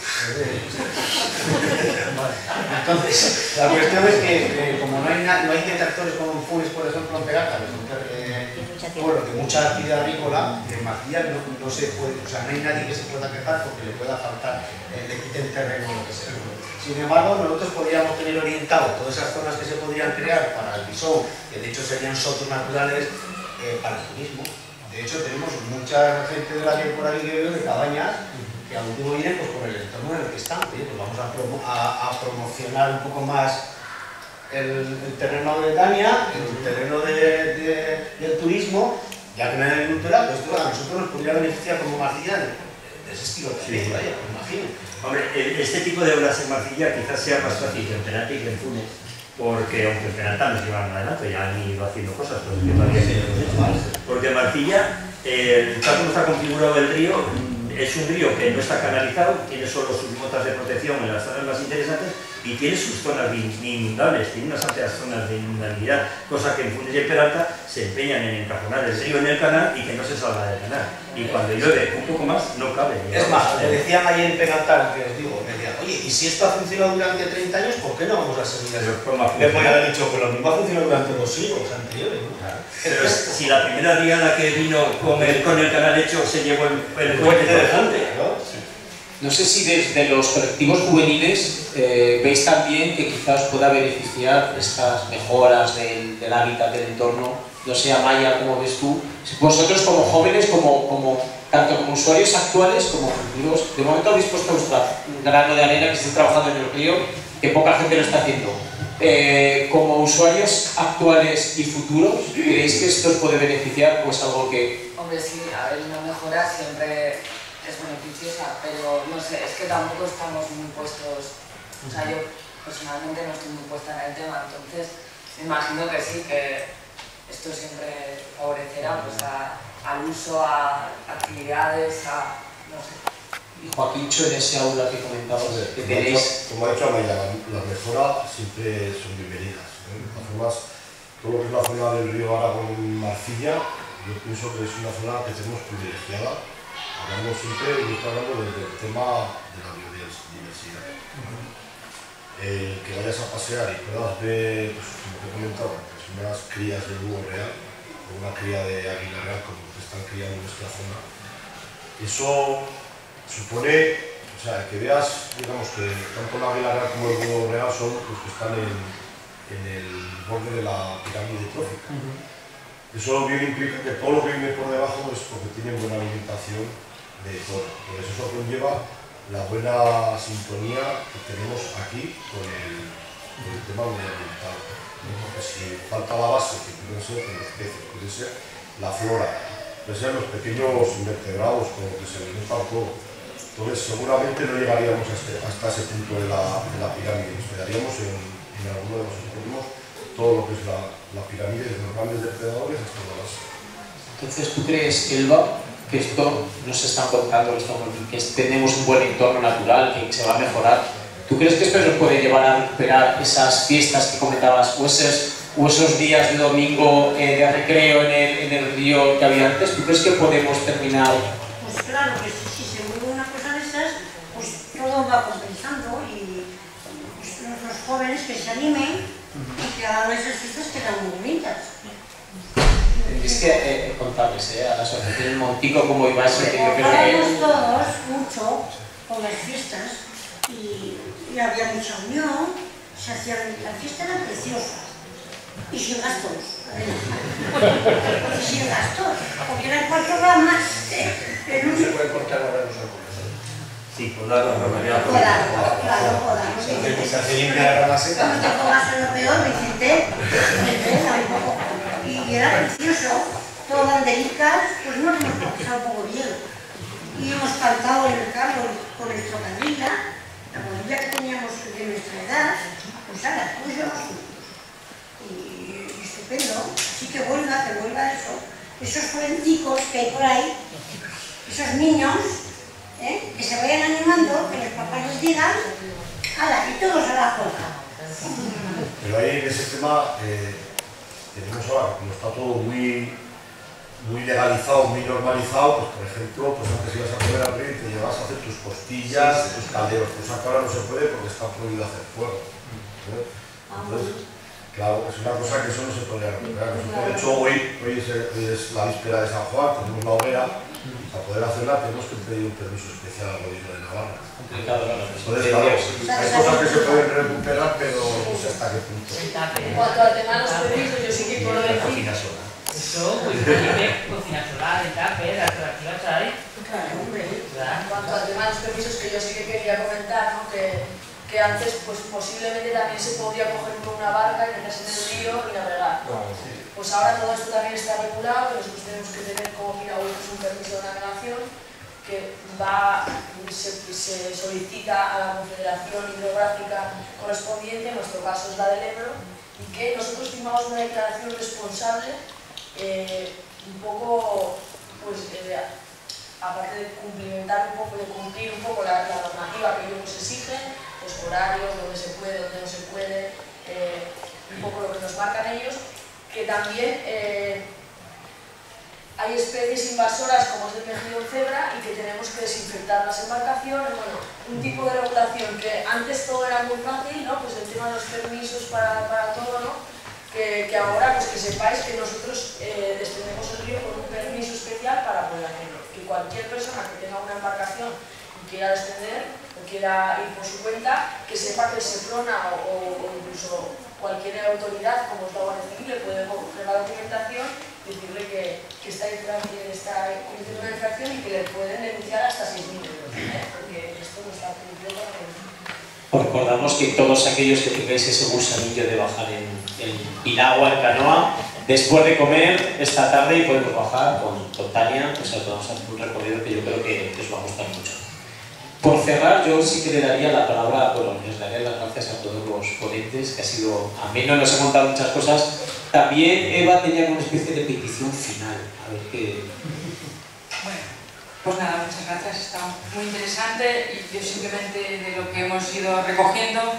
[SPEAKER 6] Entonces, la cuestión es que como no hay detractores como en Funes, por ejemplo, en Peralta, que mucha actividad agrícola, en Marcilla no se puede, o sea, no hay nadie que se pueda quejar porque le pueda faltar, le quiten terreno o lo que sea. Sin embargo, nosotros podríamos tener orientado todas esas zonas que se podrían crear para el bisón, que de hecho serían sotos naturales, para el turismo. De hecho, tenemos mucha gente de la que por aquí que veo de cabañas que al último vienen pues, por el entorno en el que están. Oye, pues vamos a promocionar un poco más el terreno de Bretaña, el terreno del turismo, ya que no hay agricultura, pues esto a nosotros nos podría beneficiar como Marcilla de ese estilo también, vaya, me imagino.
[SPEAKER 7] Hombre, este tipo de obras en Marcilla quizás sea más fácil que en Penalti y que en Funes, porque aunque en Penalta nos llevan adelante, ya han ido haciendo cosas, porque todavía porque Marcilla tal como está configurado el río, es un río que no está canalizado, tiene solo sus botas de protección en las zonas más interesantes y tiene sus zonas inundables, tiene unas amplias zonas de inundabilidad, cosa que en Funes y en Peralta se empeñan en encajonar el río en el canal y que no se salga del canal. Y cuando llueve un poco más, no cabe.
[SPEAKER 3] Es más, me decían ahí en Peralta, que os digo, me decían, oye, y si esto ha funcionado durante 30 años, ¿por qué no vamos a seguir así? Les voy a haber dicho, pues lo mismo ha funcionado durante 2 siglos anteriores, ¿no?
[SPEAKER 7] Claro. Pero si la primera riada que vino con el canal hecho se llevó el puente de delante, ¿no?
[SPEAKER 2] No sé si desde los colectivos juveniles veis también que quizás pueda beneficiar estas mejoras del hábitat, del entorno. No sé, Amaya, ¿cómo ves tú? Vosotros como jóvenes, tanto como usuarios actuales como futuros, de momento habéis puesto vuestro grano de arena que estáis trabajando en el río, que poca gente lo está haciendo. Como usuarios actuales y futuros, ¿creéis que esto os puede beneficiar o es algo que...?
[SPEAKER 8] Hombre, sí, a ver, una mejora siempre es beneficiosa, pero no sé, es que tampoco estamos muy puestos, o sea, yo personalmente no estoy muy puesta en el tema, entonces me imagino que sí, que esto siempre favorecerá pues, al uso, a actividades, a, no sé.
[SPEAKER 2] Y Joaquincho, en ese aula que comentabas, que tenéis...
[SPEAKER 9] Como ha dicho Amaya, las mejoras siempre son bienvenidas. De todas formas, todo lo que es la zona del río Aragón-Marcilla, yo pienso que es una zona que tenemos privilegiada. Hablamos siempre, yo estoy hablando del tema de la biodiversidad. Que vayas a pasear y puedas ver, pues, como te he comentado, pues, unas crías de búho real o una cría de águila real como que están criando en nuestra zona. Eso supone, o sea, que veas, digamos, que tanto la águila real como el búho real son los que están en el borde de la pirámide trófica. Eso bien implica que todo lo que viene por debajo es porque tienen buena alimentación de todo. Entonces eso conlleva la buena sintonía que tenemos aquí con el tema medioambiental. Porque si falta la base, que pueden ser los peces, puede ser la flora, puede ser los pequeños invertebrados con los que se alimentan todo. Entonces seguramente no llegaríamos hasta ese punto de la pirámide, nos quedaríamos en alguno de los entornos todo lo que es la pirámide, desde los grandes depredadores hasta la base.
[SPEAKER 2] Entonces, ¿tú crees, Elba, que esto nos están contando, que tenemos un buen entorno natural, que se va a mejorar? ¿Tú crees que esto nos puede llevar a recuperar esas fiestas que comentabas o esos días de domingo de recreo en el río que había antes? ¿Tú crees que podemos terminar?
[SPEAKER 5] Pues claro que si se mueve una cosa de esas, pues todo va compensando y pues, los jóvenes que se animen y que hagan esas fiestas que eran muy bonitas.
[SPEAKER 2] Es que contables, a la asociación del Montico, como iba eso, que yo creo que...
[SPEAKER 5] Hablábamos todos mucho con las fiestas y había mucha unión, se hacían, las fiestas eran preciosas y sin gastos, y sin gastos, porque eran 4 ramas en un...
[SPEAKER 3] Se puede cortar ahora los árboles.
[SPEAKER 7] Sí, podar la romería.
[SPEAKER 5] Claro, podar.
[SPEAKER 3] Se hace limpia la rama seca.
[SPEAKER 5] No te pongas en lo peor, Vicente, y era precioso, todo bandericas, pues nos hemos pasado un poco bien. Y hemos cantado en el carro con nuestra cuadrilla, la cuadrilla que teníamos de nuestra edad, pues a las tuyos, y estupendo. Así que vuelva eso. Esos jovencicos que hay por ahí, esos niños, que se vayan animando, que los papás les digan, ¡hala! Y todos a la juega.
[SPEAKER 9] Pero ahí en ese tema tenemos ahora, como está todo muy legalizado, muy normalizado, pues por ejemplo, pues antes ibas a comer al río y te llevabas a hacer tus costillas, tus calderos, pues ahora no se puede porque está prohibido hacer fuego. Entonces, claro, es una cosa que eso no se puede recuperar. De hecho, hoy es la víspera de San Juan, tenemos la hoguera, para poder hacerla tenemos que pedir un permiso especial al gobierno de Navarra. Entonces, claro, hay cosas que se pueden recuperar, pero no sé hasta qué punto.
[SPEAKER 10] En cuanto al tema de los permisos, yo sí que quiero decir...
[SPEAKER 11] Eso, pues cocina solar, el tape, las alternativas hay.
[SPEAKER 5] Claro, hombre.
[SPEAKER 10] En cuanto al tema de los permisos, que yo sí que quería comentar, ¿no? que antes pues posiblemente también se podría coger con una barca y meterse en el río y navegar. Pues ahora todo esto también está regulado, y nosotros tenemos que tener como piragüistas un permiso de navegación que se solicita a la Confederación Hidrográfica correspondiente, en nuestro caso es la del Ebro, y que nosotros firmamos una declaración responsable un poco pues aparte de cumplimentar un poco, de cumplir un poco la normativa que ellos nos exigen, los horarios, donde se puede, donde no se puede, un poco lo que nos marcan ellos, que también hay especies invasoras como es el mejillón cebra y que tenemos que desinfectar las embarcaciones, bueno, un tipo de regulación que antes todo era muy fácil, ¿no? Pues el tema de los permisos para todo, ¿no? Que ahora pues que sepáis que nosotros descendemos el río con un permiso especial para poder hacerlo, que cualquier persona que tenga una embarcación y quiera descender o quiera ir por su cuenta, que sepa que el SEPRONA o incluso cualquier autoridad como es la Guardia Civil le puede coger la documentación y decirle que está cometiendo una infracción y que le pueden denunciar hasta 6.000 euros, porque esto no está permitido para que...
[SPEAKER 2] Os recordamos que todos aquellos que tengáis ese gusanillo de bajar en piragua, en canoa, después de comer esta tarde y podemos bajar con Tania, pues vamos a hacer un recorrido que yo creo que os va a gustar mucho. Por cerrar, yo sí que le daría la palabra, bueno, les daría las gracias a todos los ponentes, que ha sido ameno, nos he contado muchas cosas. También Eva tenía una especie de petición final, a ver qué...
[SPEAKER 1] Bueno, pues nada, muchas gracias, está muy interesante y yo simplemente de lo que hemos ido recogiendo,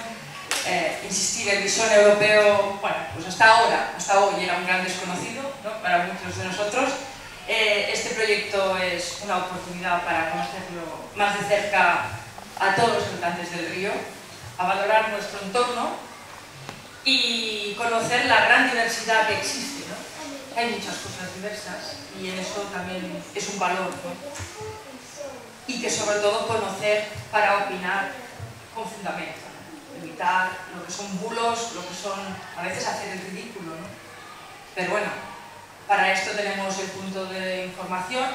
[SPEAKER 1] insistir, el visón europeo, bueno, pues hasta hoy era un gran desconocido, ¿no? Para muchos de nosotros. Este proyecto es una oportunidad para conocerlo más de cerca a todos los habitantes del río, a valorar nuestro entorno y conocer la gran diversidad que existe, ¿no? Hay muchas cosas diversas y en eso también es un valor, ¿no? Y que sobre todo conocer para opinar con fundamento, ¿no? Evitar lo que son bulos, lo que son a veces hacer el ridículo, ¿no? Pero bueno, para esto tenemos el punto de información,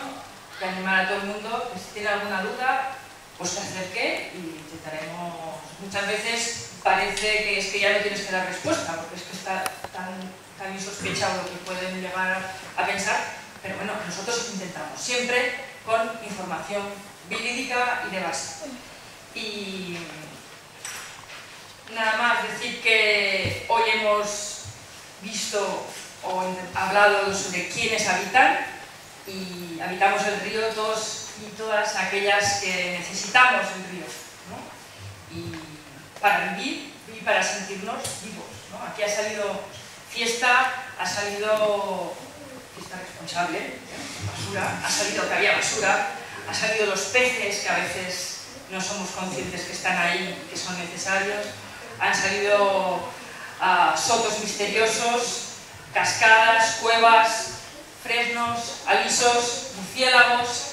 [SPEAKER 1] de animar a todo el mundo que si tiene alguna duda, pues se acerque y intentaremos. Muchas veces parece que es que ya no tienes que dar respuesta, porque es que está tan insospechado lo que pueden llegar a pensar, pero bueno, nosotros intentamos, siempre con información verídica y de base. Y nada más decir que hoy hemos visto o hablado sobre quiénes habitan y habitamos el río todos y todas aquellas que necesitamos el río, ¿no? Y para vivir y para sentirnos vivos, ¿no? Aquí ha salido fiesta, ha salido fiesta responsable, basura, ha salido que había basura, ha salido los peces que a veces no somos conscientes que están ahí, que son necesarios, han salido sotos misteriosos, cascadas, cuevas, fresnos, alisos, murciélagos,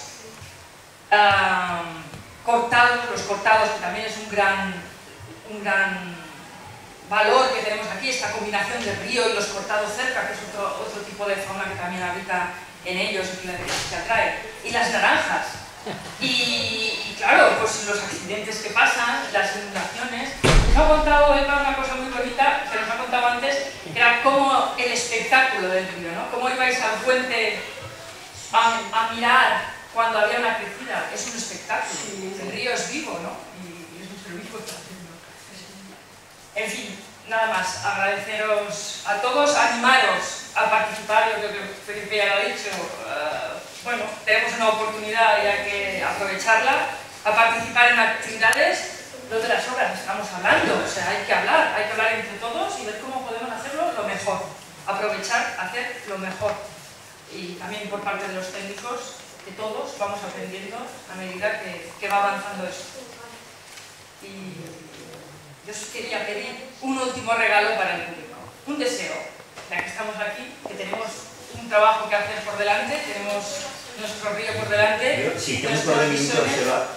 [SPEAKER 1] cortados, los cortados, que también es un gran valor que tenemos aquí, esta combinación del río y los cortados cerca, que es otro tipo de fauna que también habita en ellos y que atrae, y las naranjas. Y claro, pues los accidentes que pasan, las inundaciones. Nos ha contado Eva una cosa muy bonita que nos ha contado antes, que era como el espectáculo del río, ¿no? Cómo ibais al puente a mirar cuando había una crecida. Es un espectáculo, el río es vivo, ¿no? Y es un ser vivo también, ¿no? En fin, nada más, agradeceros a todos, animaros a participar, yo creo que Felipe ya lo ha dicho, bueno, tenemos una oportunidad y hay que aprovecharla, a participar en actividades, no de las obras estamos hablando, o sea, hay que hablar entre todos y ver cómo podemos hacerlo lo mejor, aprovechar, hacer lo mejor. Y también por parte de los técnicos, que todos vamos aprendiendo a medida que va avanzando esto. Y yo os quería pedir un último regalo para el público, un deseo, ya que estamos aquí, que tenemos un trabajo que hacer por delante, tenemos nuestro río por delante.
[SPEAKER 7] Yo, si tengo un problemito, Seba,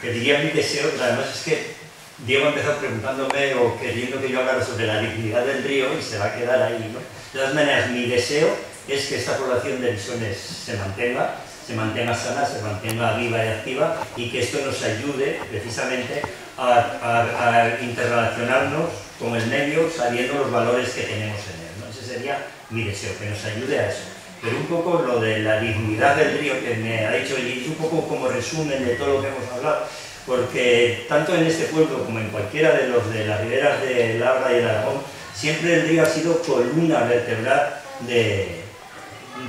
[SPEAKER 7] pediría mi deseo, pero además es que Diego ha empezado preguntándome o queriendo que yo hablara sobre la dignidad del río y se va a quedar ahí, ¿no? De todas maneras, mi deseo es que esta población de Misiones se mantenga sana, se mantenga viva y activa y que esto nos ayude precisamente a interrelacionarnos con el medio sabiendo los valores que tenemos en él, ¿no? Ese sería mi deseo, que nos ayude a eso. Pero un poco lo de la dignidad del río que me ha dicho, y es un poco como resumen de todo lo que hemos hablado, porque tanto en este pueblo como en cualquiera de los de las riberas de Labra y el Aragón, siempre el río ha sido columna vertebral de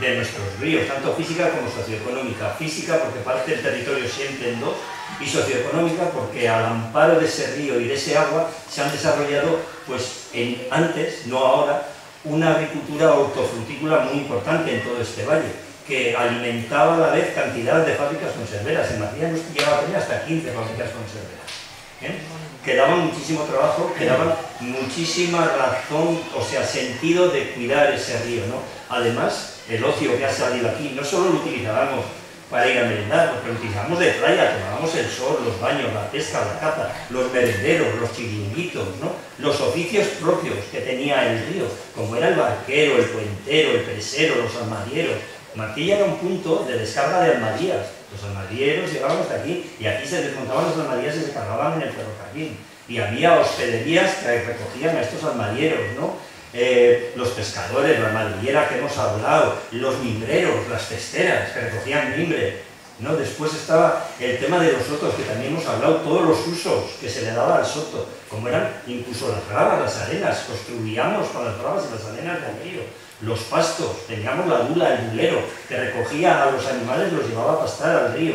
[SPEAKER 7] de nuestros ríos, tanto física como socioeconómica. Física porque parte el territorio siempre en dos, y socioeconómica porque al amparo de ese río y de ese agua se han desarrollado, pues antes, no ahora, una agricultura hortofrutícola muy importante en todo este valle, que alimentaba a la vez cantidad de fábricas conserveras. En Macilla nos llegaba a tener hasta 15 fábricas conserveras, que daban muchísimo trabajo, que daban muchísima razón, o sea, sentido de cuidar ese río, ¿no? Además, el ocio que ha salido aquí, no solo lo utilizábamos para ir a merendar, porque lo utilizábamos de playa, tomábamos el sol, los baños, la pesca, la caza, los merenderos, los chiringuitos, ¿no? Los oficios propios que tenía el río, como era el barquero, el puentero, el presero, los almadieros. Martilla era un punto de descarga de almadías. Los almadieros llegaban hasta aquí y aquí se desmontaban los almadías y se cargaban en el ferrocarril. Y había hospederías que recogían a estos almadieros, ¿no? Los pescadores, la madrillera que hemos hablado, los mimbreros, las cesteras que recogían mimbre, ¿no? Después estaba el tema de los sotos, que también hemos hablado, todos los usos que se le daba al soto, como eran incluso las gravas, las arenas, construíamos con las gravas y las arenas del río. Los pastos, teníamos la dula, el bulero, que recogía a los animales y los llevaba a pastar al río.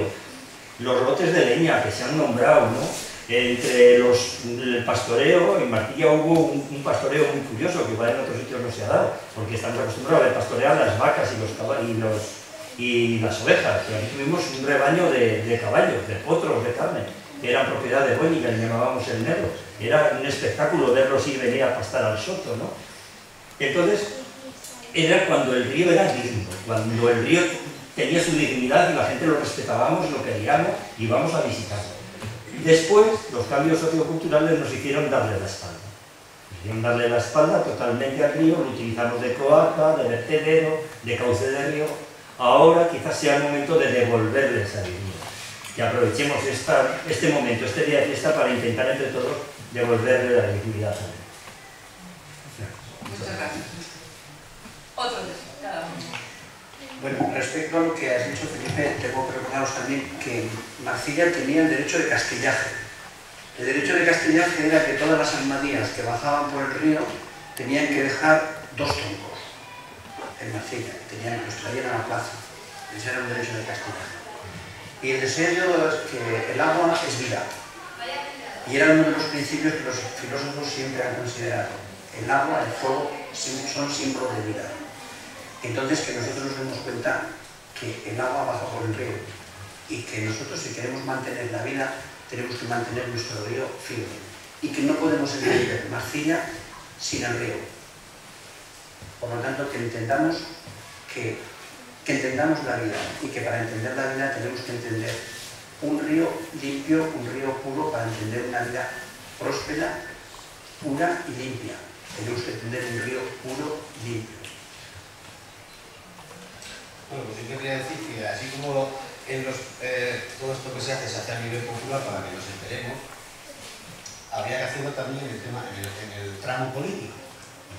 [SPEAKER 7] Los lotes de leña que se han nombrado, ¿no? Entre el pastoreo, en Martilla hubo un pastoreo muy curioso, que igual en otros sitios no se ha dado, porque estamos acostumbrados a pastorear las vacas y los caballos y las ovejas, y aquí tuvimos un rebaño de caballos, de potros, de carne, que eran propiedad de Boñiga, le llamábamos el negro. Era un espectáculo verlos ir y venir a pastar al soto, ¿no? Entonces, era cuando el río era digno, cuando el río tenía su dignidad y la gente lo respetábamos, lo queríamos y íbamos a visitarlo. Después, los cambios socioculturales nos hicieron darle la espalda. Nos hicieron darle la espalda totalmente al río, lo utilizamos de cloaca, de vertedero, de cauce de río. Ahora quizás sea el momento de devolverle esa dignidad. Que aprovechemos este momento, este día de fiesta, para intentar entre todos devolverle la dignidad al río.
[SPEAKER 1] Muchas gracias. Otro de cada uno.
[SPEAKER 4] Bueno, respecto a lo que has dicho, Felipe, tengo que recordaros también que Marcilla tenía el derecho de castillaje. El derecho de castillaje era que todas las almadías que bajaban por el río tenían que dejar 2 troncos en Marcilla, que los traían a la plaza. Ese era un derecho de castillaje. Y el deseo es que el agua es vida. Y era uno de los principios que los filósofos siempre han considerado. El agua, el fuego, son símbolos de vida. Entonces, que nosotros nos demos cuenta que el agua baja por el río y que nosotros, si queremos mantener la vida, tenemos que mantener nuestro río firme y que no podemos entender Marcilla sin el río. Por lo tanto, que entendamos la vida y que para entender la vida tenemos que entender un río limpio, un río puro, para entender una vida próspera, pura y limpia. Tenemos que entender un río puro y limpio.
[SPEAKER 6] Bueno, pues yo quería decir que así como en todo esto que se hace a nivel popular para que nos enteremos, habría que hacerlo también en el tramo político.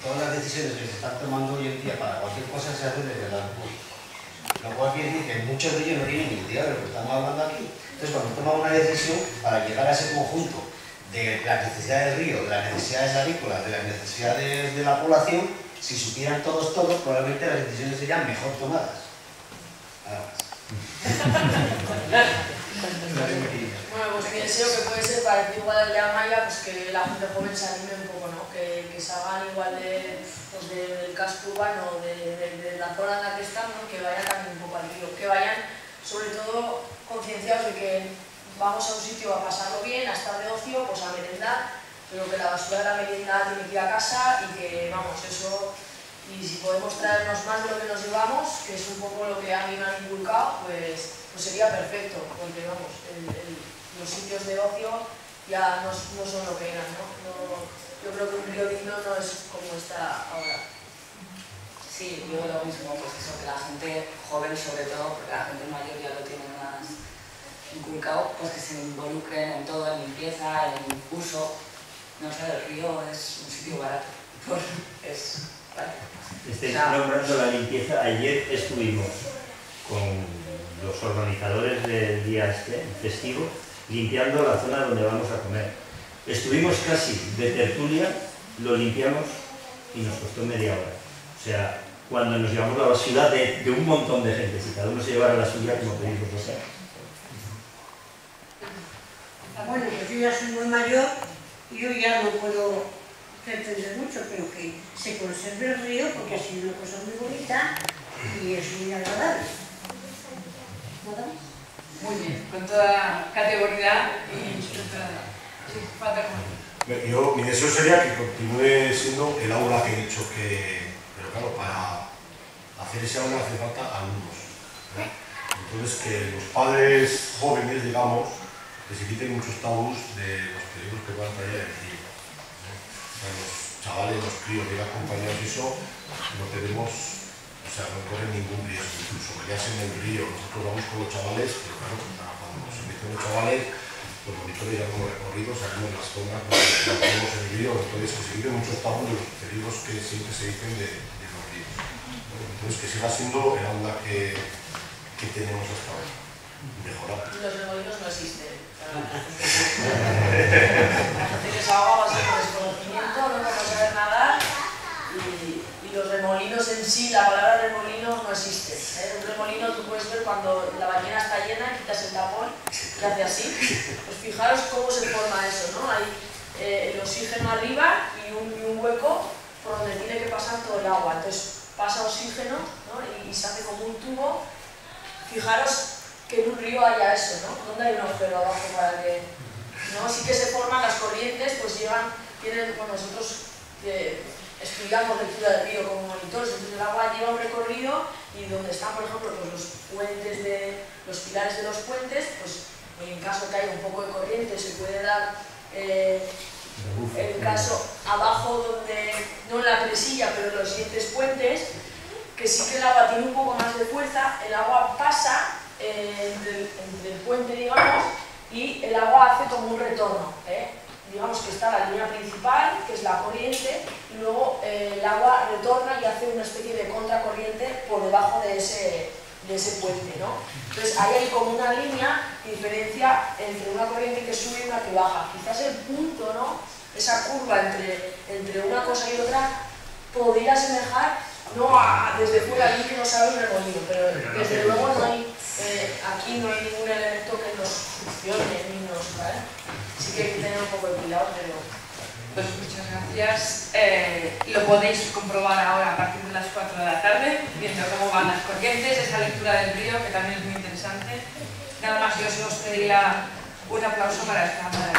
[SPEAKER 6] Todas las decisiones que se están tomando hoy en día para cualquier cosa se hacen desde el lado público. Lo cual quiere decir que muchos de ellos no tienen ni idea de lo que estamos hablando aquí. Entonces, cuando toman una decisión para llegar a ese conjunto de las necesidades del río, de las necesidades agrícolas, de las necesidades de la población, si supieran todos, probablemente las decisiones serían mejor tomadas.
[SPEAKER 10] Bueno, pues mi deseo que puede ser parecido igual al de Amaya, pues que la gente joven se anime un poco, ¿no? Que salgan igual del casco urbano, de la zona en la que están, ¿no? Que vayan también un poco al río, que vayan sobre todo concienciados de que vamos a un sitio a pasarlo bien, a estar de ocio, pues a merendar, pero que la basura de la merienda tiene que ir a casa y que, vamos, eso... Y si podemos traernos más de lo que nos llevamos, que es un poco lo que a mí me han inculcado, pues sería perfecto, porque vamos, los sitios de ocio ya no son lo que eran, ¿no? Yo creo que un río digno no es como está ahora.
[SPEAKER 8] Sí, yo lo mismo, pues eso, que la gente joven sobre todo, porque la gente mayor ya lo tiene más inculcado, pues que se involucren en todo, en limpieza, en uso. No sé, el río es un sitio barato, es barato.
[SPEAKER 7] Estáis nombrando la limpieza. Ayer estuvimos con los organizadores del día festivo limpiando la zona donde vamos a comer. Estuvimos casi de tertulia, lo limpiamos y nos costó media hora. O sea, cuando nos llevamos la basura de un montón de gente. Si cada uno se llevara la suya, como pedís vosotros.
[SPEAKER 5] Bueno, pues yo ya soy muy mayor y yo ya no puedo pretender mucho, pero que se conserve el río porque ha sido una cosa muy bonita y es muy agradable. ¿Nada más?
[SPEAKER 1] Muy bien, con toda categoría y estructurada. Sí, falta como...
[SPEAKER 9] Yo, mi deseo sería que continúe siendo el aula que he dicho que... Pero claro, para hacer ese aula hace falta alumnos, ¿no? Entonces que los padres jóvenes, digamos, que se quiten muchos tabús de los peligros que puedan traer el río, ¿no? O sea, los chavales, los críos de ir acompañados y eso, no tenemos, o sea, no corren ningún riesgo, incluso meterse en el río. Nosotros vamos con los chavales, pero claro, cuando se meten los chavales, pues monitorean como recorridos, sabemos las zonas donde tenemos el río, entonces que se quiten muchos tabús de los peligros que siempre se dicen de los ríos, ¿no? Entonces que siga siendo el aula que tenemos hasta ahora, mejorar.
[SPEAKER 10] Los remolinos no existen. La gente que se ahoga va a ser por desconocimiento, no va a saber nadar y los remolinos en sí, la palabra remolino no existe. Un remolino tú puedes ver cuando la bañera está llena, quitas el tapón y hace así. Pues fijaros cómo se forma eso, ¿no? Hay el oxígeno arriba y un hueco por donde tiene que pasar todo el agua. Entonces pasa oxígeno, ¿no? y se hace como un tubo. Fijaros que en un río haya eso, ¿no? ¿Dónde hay un agujero abajo para que...? ¿no? Sí que se forman las corrientes, pues tienen, bueno, nosotros estudiamos lectura del río como monitores, entonces el agua lleva un recorrido y donde están, por ejemplo, pues los puentes los pilares de los puentes, pues en caso que haya un poco de corriente se puede dar, en caso abajo donde, no en la presilla, pero en los siguientes puentes, que sí que el agua tiene un poco más de fuerza, el agua pasa entre el puente, digamos, y el agua hace como un retorno, digamos que está la línea principal, que es la corriente, y luego el agua retorna y hace una especie de contracorriente por debajo de ese puente, ¿no? Entonces ahí hay como una línea que diferencia entre una corriente que sube y una que baja. Quizás el punto, ¿no? Esa curva entre una cosa y otra podría asemejar, no desde fuera alguien que no sabe un remolino, pero desde luego no hay, aquí no hay ningún elemento que nos funcione ni nos, ¿vale? Sí que hay que tener un poco de cuidado, pero...
[SPEAKER 1] Pues muchas gracias. Lo podéis comprobar ahora a partir de las 4 de la tarde, viendo cómo van las corrientes, esa lectura del río, que también es muy interesante. Nada más, yo os pediría un aplauso para esta madre.